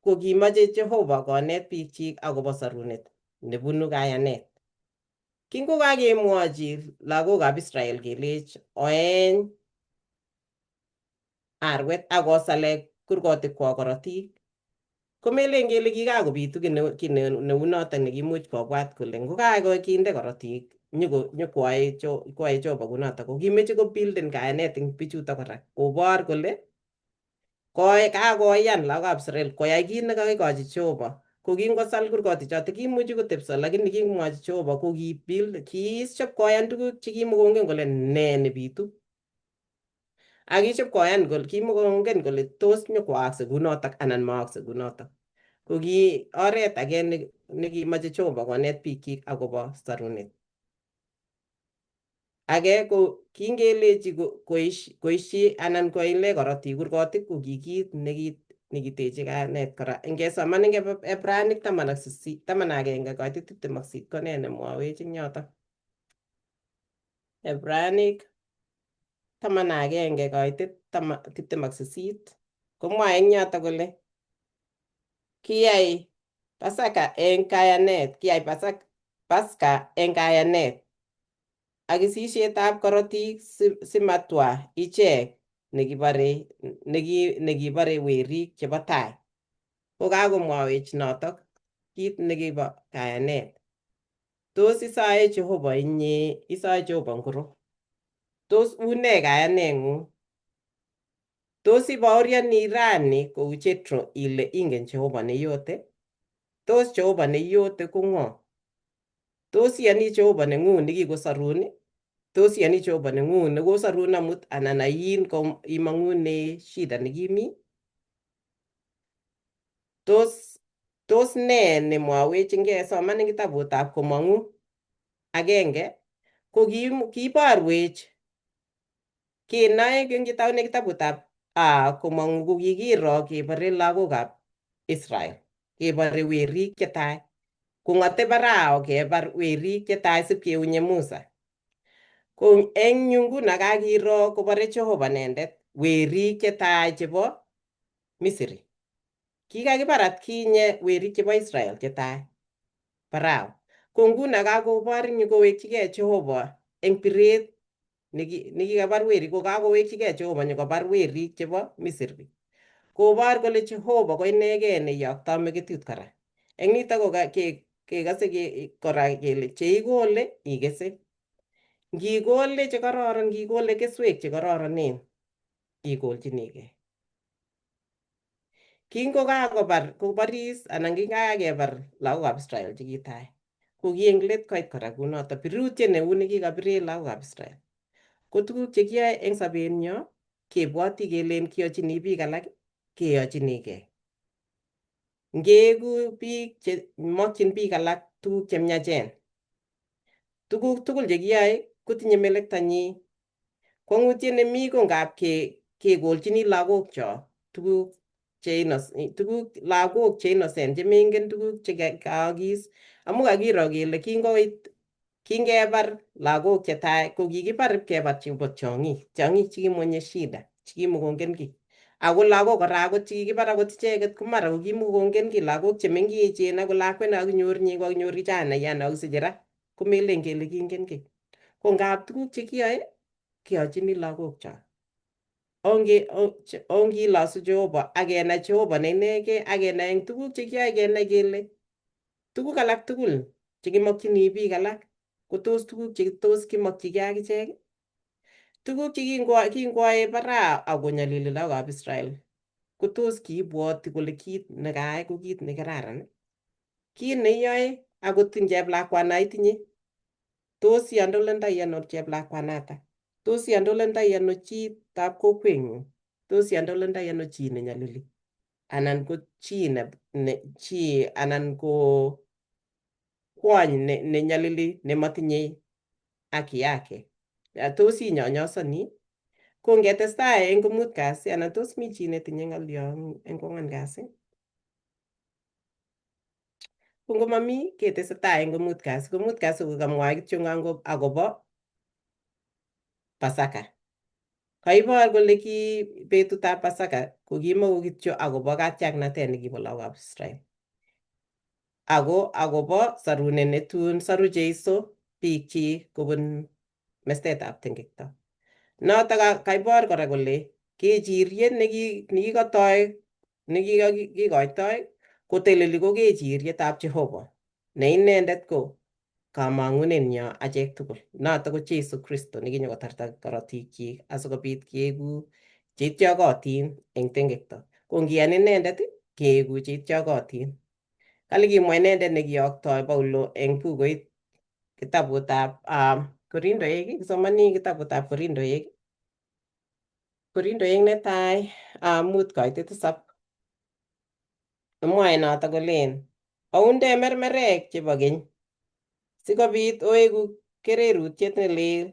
ko kimache Jehova konet biikchik akobo sarunet nebunu kayanet. Kingokakemwochi lagokab Israel kelech oeny arwet akosale kurgotikwak korotik, komelen kele kikakobitu ki neu notok nekimuch kobwat kole ngokakinde korotik nyokwoe Jehova kunotok, ko kimeche kobilden kayanet eng bichutok kora kobor kole kakoyan lagokab Israel koyai kit nekakikochi Jehova. Ko kingosal kurgotichoto kimuchi kotepso, lakini kimwochi Jehova ko kichop koyan tuguk chekimukongen kole nee nebitu. Akichop koyan kole kimukongen kole tos nyokwaakse kunotok anan maakse kunotok. Ko ki oret age nekimache Jehova konet biikchik akobo sarunet. Age ko kingelechi koishi anan koile korotik kurgotik ko ki kit nekiteche kayanet kora. Ngesoman eng Ebrainik 11 koite 28 ko nee nemwawech eng yotok. Ebrainik 11 koite 28 komwae eng yotok kole kiyai Pasaka eng kayanet ak isisietab korotik simatwa ichek nekibare werik chebo tai. Ko kakomwawech notok kit nekibo kayanet. Tos isae Jehova inye, isae Jehova ngoro? Tos une kayaneng'ung? Tos ibaoriani rani kou Jethro ile ingen Jehova neyote? Tos Jehova neyote ko ng'o? Tos iyani Jehova neng'ung nekikosarun? Tos iyani Jehova neng'ung nekosarun amut anan ayin imang'une shida nekimi? Tos nee nemwawech ngesoman eng kitabutab Komong'u 1 ko kiborwech kenoe eng kitabutab Komong'u ko kikiro kebore lagokab Israel, kebore werik chetai. Kong'ate Farao kebar werik chetai sipkeunye Musa. Ko eng yu nguno kakiro kobore Jehova inendet werik chetai chebo Misri. Kikakibar atkinye werik chebo Israel chetai Farao. Ko nguno kakobor kowekchigei Jehova eng biret nekikabar werik, ko kakowekchigei Jehova nyokobar werik chebo Misri. Kobor kole Jehova ko inegei neiyoktoi meketut kora. Eng nitok ko kekase kora kele cheikole ikese. Ngikole chekororon, ngikole keswek chekororonen ikolchinigei. Kobaris anan kikakebar lagokab Israel chekitai, ko ki eng let koit kora kunotok birutiet neu nekikabire lagokab Israel. Ko tuguk chekiyoe eng sobenyo kebwoti kelen kiyochini biik alak keyochinigei. Ngeeku biik chemakchin biik alak tuguk chemiachen, tuguk tugul chekiyoe kotinye melektonyi. Kwang'utiet nemi ko ngap kekolchini lagokcho tuguk lagok che innocent chemengen tuguk chekaakis, amu kakiro kele kingebar lagok chetai ko kikibar ipkebar chebo tiong'ik chekimonye shida chekimukongen kiy. Ako lagok kora akot chekikibar akot icheket ko mara kimukongen kiy, lagok chemengechen ako lakwet nekakinyor kijanaiyat nekakisiche ra komelen kele kingen kiy. Ko ngap tuguk chekiyoe keyochini lagokcho. Ongilosu Jehova akenai Jehova ne inegei, akenai eng tuguk chekiyoe kenai kele tuguk alak tugul chekimokchini biik alak ko tos tuguk che tos kimokyigei akichek? Tuguk che kingoae Farao akonyalili lagokab Israel, ko tos kiibwoti kole kit nekaai ko kit nekararan? Kit neiyoe akot ing cheplakwana itinye, tos iandolendoи ano cheplakwanata? Tos iandolendoi ano chitab kokweng'ung? Tos iandolendoi ano chi nenyalili? Anan ko chi anan ko kwony nenyalili nematinye haki yake? Tos inyonyosoni? Ko ngetestai eng komut kasi anan tos mi chi netinye ng'olyo eng kwang'an kasi? Ko ngomami ketesetai eng komut kasi. Komut kasi kokamwae kityo akobo Pasaka. Kaibor kole ki betutab Pasaka ko kimoko kityo akobo katiaknatet nekibo lagokab Israel. Ako akobo sarunet netun saru Jeiso biikchi kobun mestetab tengekto. Notok kaibor kora kole kechiriet nekikoitoi koteleli ko kechirietab Jehova, ne inendet ko kamang'unenyo achek tugul. Notok ko Jeiso Kristo nekinyokotarta korotikchi asikobit keeku cheityokotin eng tengekto. Ko ngiyan inendet keeku cheityokotin. Kale kimwa inendet nekiyoktoi Paulo eng bukuit kitabutab Korindoek, kisomani kitabutab Korindoek netai 5:7. Mwae notok kolen, aunde mermerek chebo keny, sikobit oeku kererutiet nelel,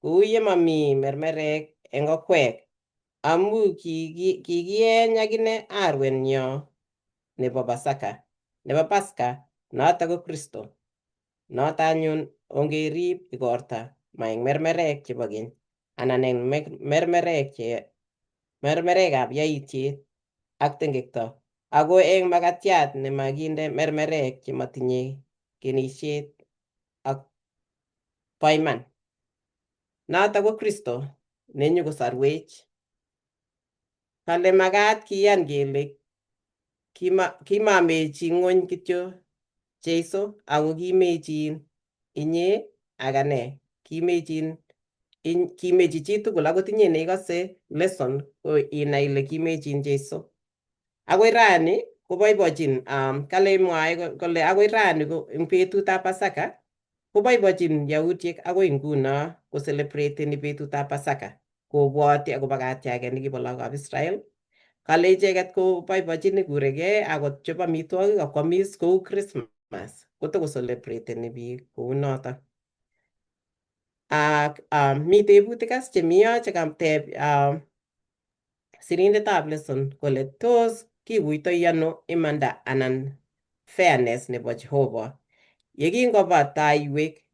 kou ye mami mermerek eng okwek, amu kikieny akine arwenyo nebo Paska, notok ko Kristo. Notok anyun ongerib igorta ma eng mermerek chebo keny, anan eng mermerekab yaitiet ak tengekto, ako eng makatiat nemakinde mermerek chematinye kenisiet ak bo iman. Notok ko Kristo nenyokosarwech. Kale makat kiyan kele kimamechi ng'ony kityo Jeiso, ako kimechin inye ak ane. Kimechi chitugul, akot inye neikose lesson ko inai ile kimechin Jeiso. Akoi rani koboibochin kale mwae kole akoi rani ko eng betutab Pasaka koboibochin yahudhiek akoi nguno koselebreteni betutab Pasaka, kobwoti akobo katiaket nekibo lagokab Israel. Kale icheket koboibochin kurekei akochop amitwogik akwamis kou Christmas, kotokoselebreteni biik kou notok. Ak mi tebutik as chemi yo chekateb sirindetab lesson kole tos kikuitoi ano imanda anan fairness nebo Jehova yekingobar taiwek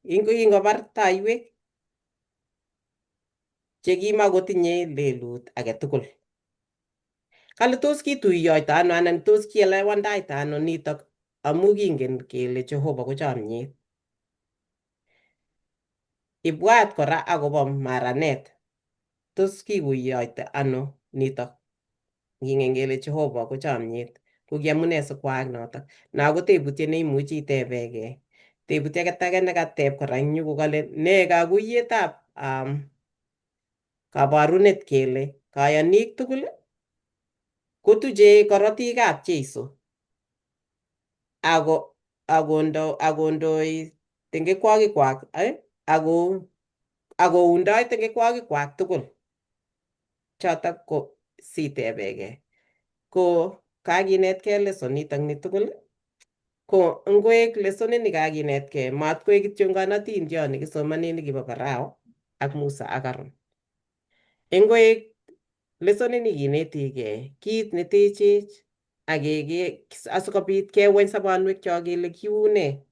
chekimakotinye lelut age tugul. Kale tos kituiyoito ano anan tos kielewandaita ano nitok amu kingen kele Jehova ko chomyet. Ibwat kora akobo maranet. Tos kikuiyoito ano nitok ngingen kele Jehova ko chomyet, ko kiamune sikwaak notok. No ko tebutiet neimuchi itebegei. Tebutiet age nekateb kora eng yu kokale ne kakuyetab kabarunet kele kayanik tugul kotuche korotikab Jeiso akondoi tengekwokikwak akoundoi tengekwokikwak tugul. Chotok ko sitebegei. Ko kakinetkei lesson nitok ni tugul, ko ngoek lesson ni kakinetkei, matkoek kityo ngonotindiot nekisomane nekibo Farao ak Musa ak Aaron. Ngoek lesson ni kinetigei kit netechech asikobit keweny sobonwekchok kele kiune.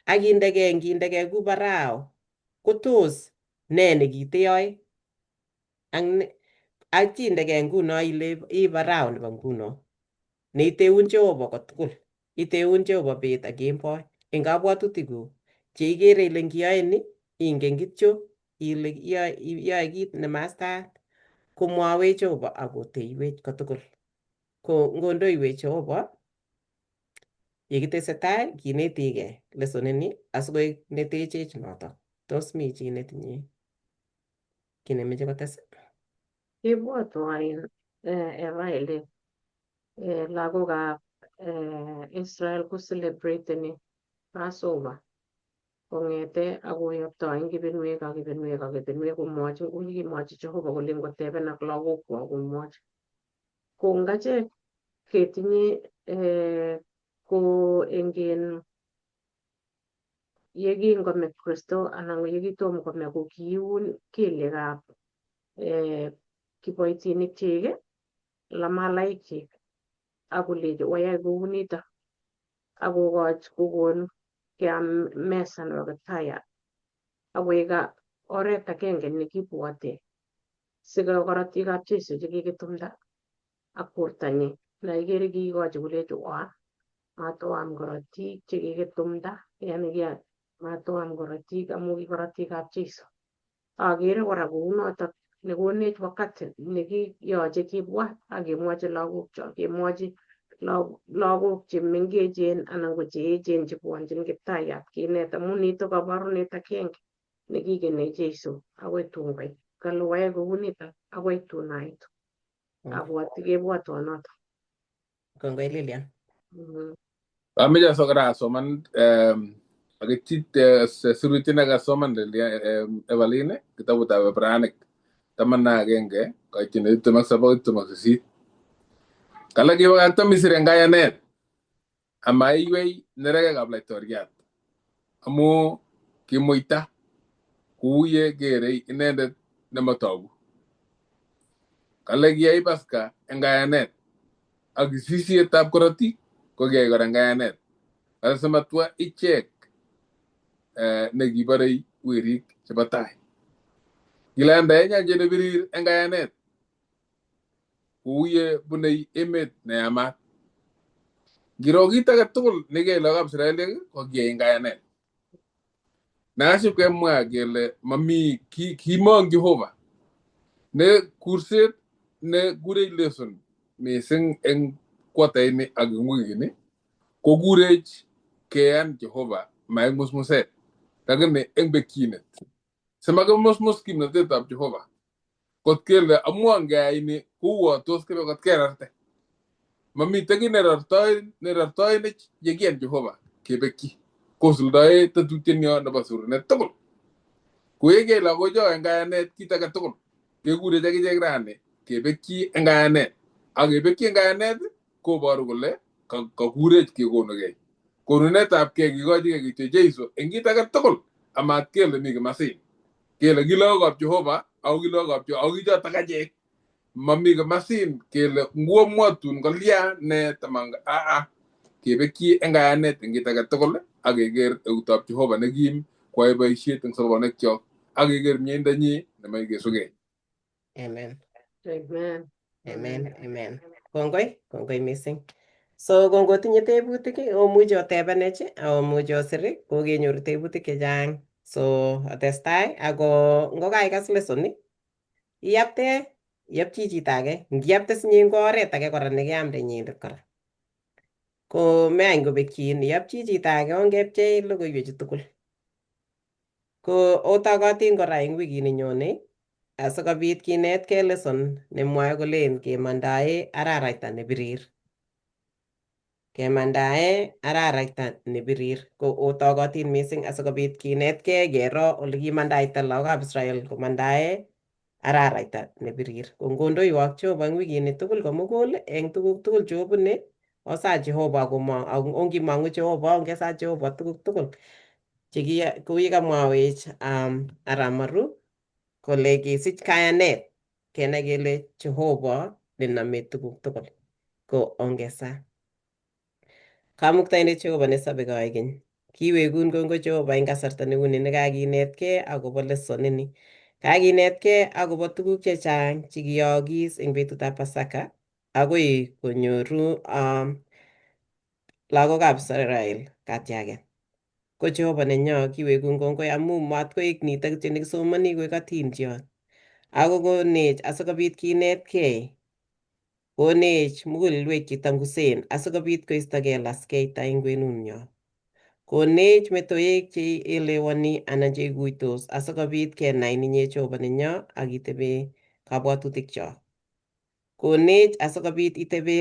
Ngindegei ku Farao ko tos ne nekiteyoe ak indegei nguno ile ii Farao nebo nguno neiteun Jehova kotugul. Iteun Jehova bet ak kemboi eng kabwatutikuk cheikere ile ngiyoe ni ingen kityo ile iyoe kit nemastaat komwowech Jehova akoteiwech kotugul. Ko ngondoiwech Jehova Yekitesetai kinetigei lesonini asikoek netechech notok. Tos mi chi netinye kiy nemeche kotes?
Kibwotwo Eva ile lagokab Israel ko celebrateni Passover kong'ete akoyopto eng kibinwek ak kibinwek ak kibinwek komwochi kou kimwochi Jehovah kole ngoteben ak lagokwok komwochi. Ko ngachek ketinye ko eng yekingome Kristo anan yekitom kome ko kiun kelyekab kiboitinik chik lamalaik chik akolechi oyai kounito akokoch kokon keam mesa nebo Kiptayat akoek oret agenge nekibwote siko korotikab Jeiso chekikitumda ak bortonyi naikere kiikochi kolechi oam matoam korotik chekikitumda yani matoam korotik amu ki korotikab Jeiso. Akere kora kounotok nekonech wakati nekiyoche kibwat akemwochi lagokchok kemwochi lagok chemengechen anan ko cheechen chebwonjin Kiptayat kinet amu nito kabarunet agenge nekikene Jeiso akoi tun koit. Kale oyai kounito akoi tun aitu. Abwoti kebwotwo notok.
Kongoi Lilian.
Ameche asokora asoman akitit sirutiet nekasoman Evaline kitabutab Ibranik 11 kaitenet 27-28. Kale kibakakta Misri eng kayanet amaiwei neregekab laitoriat amu kimuita kuye kerei inendet nematogu. Kale kiyai Paska eng kayanet ak sisietab korotik ko kiyai kora eng kayanet. Kale simatwa ichek nekiborei werik chebo tai. Kilanda nyanjet nebirir eng kayanet kuye bunei emet neyamat. Ngiro kit age tugul nekiyai lagokab Israelik ko kiyai eng kayanet. Nakasib kemwa kele mami kimong Jehova ne kurset ne kurech leson mising eng kwataini ak eng wikini ko kurech keyan Jehova maeng musmuset lakini eng bekyinet. Simakimusmus kimnatetab Jehova kot kele amuan keyai ni kuwo tos kebe kot kerarte. Mamite kiy nerartoinech yekiyan Jehova kebekyi kosuldae tetutienyo nebo surunet tugul. Kuyekiyai lagocho eng kayanet kit age tugul kekurech akichek rani kebekyi eng kayanet ak kebekyi eng kayanet koboru kole kakurech kekonugei. Konunetab kei kikochigei kityo Jeiso eng kit age tugul amat kele mi kimasin. Kele ki lagokab Jehova ako ki lagokab Jehova ako kichotok achek. Mami kimasin kele nguomwotun kolya ne tamanga kebekyi eng kayanet eng kit age tugul ak keker eutab Jehova nekim koyoe boisiet eng sobonwekyok ak keker mieindanyi nemoche kesugei.
Amen.
Amen.
Amen. Kongoi mising. So kongotinye tebutik omuchi otebenech omuchi osir kokenyoru tebutik chechang. So otestai ako ngokaikas lesson iyapchi chito age. Ngiyapte sinye ko oret age kora nekeamde inyendet kora. Ko meany kobekyin iyapchi chito age ongepchei logoiwechu tugul. Ko otokotin kora eng wikini nyone asikobit kinetkei lesson nemwoe kolen kemandae araraita nebirir. Kemandae araraita nebirir ko otokotin mising asikobit kinetkei kero olekimandaita lagokab Israel komandae araraita nebirir. Ko ngondoiwok Jehova eng wikini tugul komugul eng tuguk tugul chobune osa Jehova ongimong'u Jehova ongesach Jehova tuguk tugul kou yekamwawech Aramaru kole kisich kayanet kenai kele Jehova nenome tuguk tugul ko ongesa. Kamuktaindet Jehova nesobe koigeny. Kiwekun kongoi Jehova eng kasarta neuni nekakinetkei akobo lesson ini. Kakinetkei akobo tuguk chechang chekiyookis eng betutab Pasaka akoi konyoru lagokab Israel katiaket. Ko Jehova nenyo kiwekun kongoi amu matkoek nito kityo nekisomoni koek atindiot. Ako konech asikobit kinetkei Konech mugulelwek chetangusen asikobit koistogei laskeita eng kwenunyo. Konech metoek cheelewani anan cheiguitos asikobit kenai ninye Jehova nenyo akitebe kabwatutikcho. Konech asikobit itebe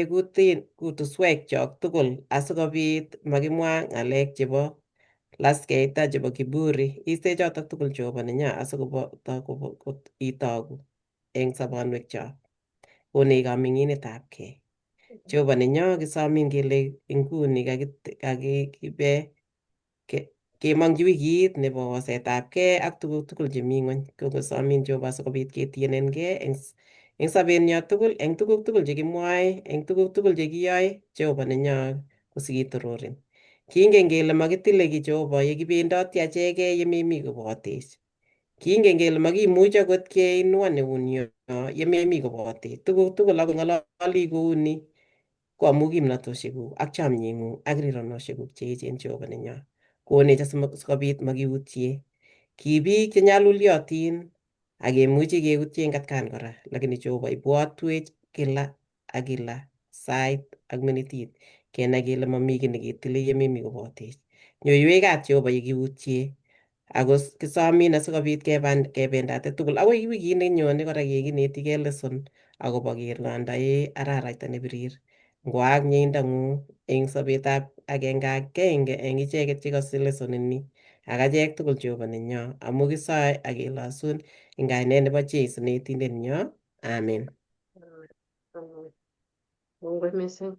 kutuswekchok tugul asikobit makimwa ng'alek chebo laskeita chebo kiburi. Iste chotok tugul Jehova nenyo asikobit itogu eng sobonwekcho. Konech kaming'inetabkei. Jehova nenyo kisomin kele inguni kakibe kemong'chi wikit nebo wasetabgei ak tuguk tugul chemi ng'ony. Kokosomin Jehova asikobit ketienengei eng sobenyo tugul, eng tuguk tugul chekimwoe, eng tuguk tugul chekiyoe Jehova nenyo kosikitororen. Kingen kele makitile kiy Jehova yekibendoti achegei yememi kobotech. Kingen kele makimuch akot keinua neunyo yememi kobotech. Tuguk tugul akot ng'ololi kouni ko amu kimnatoshekuk ak chamyeng'ung ak rironoshekuk che echen Jehova nenyo. Konech asikobit makiutye. Ki biik chenyaluliotin akemuchi keutye eng atkan kora, lakini Jehova ibwotwech kila ak kila sait ak minitit kenai kele mami kiy neketile yememi kobotech. Nyoiwech kat Jehova yekiutye ako kisomin asikobit kebendate tugul akoi wikit nenyone kora kekinetigei lesson akobo kelandae araraita nebirir. Ngwaak mieindong'ung eng sobetab agenge eng icheket chekose lesson ini ak achek tugul Jehova nenyo amu kisoe ak kelosun eng kainet nebo Jeiso netindet nyo. Amen.
Kongoi mising.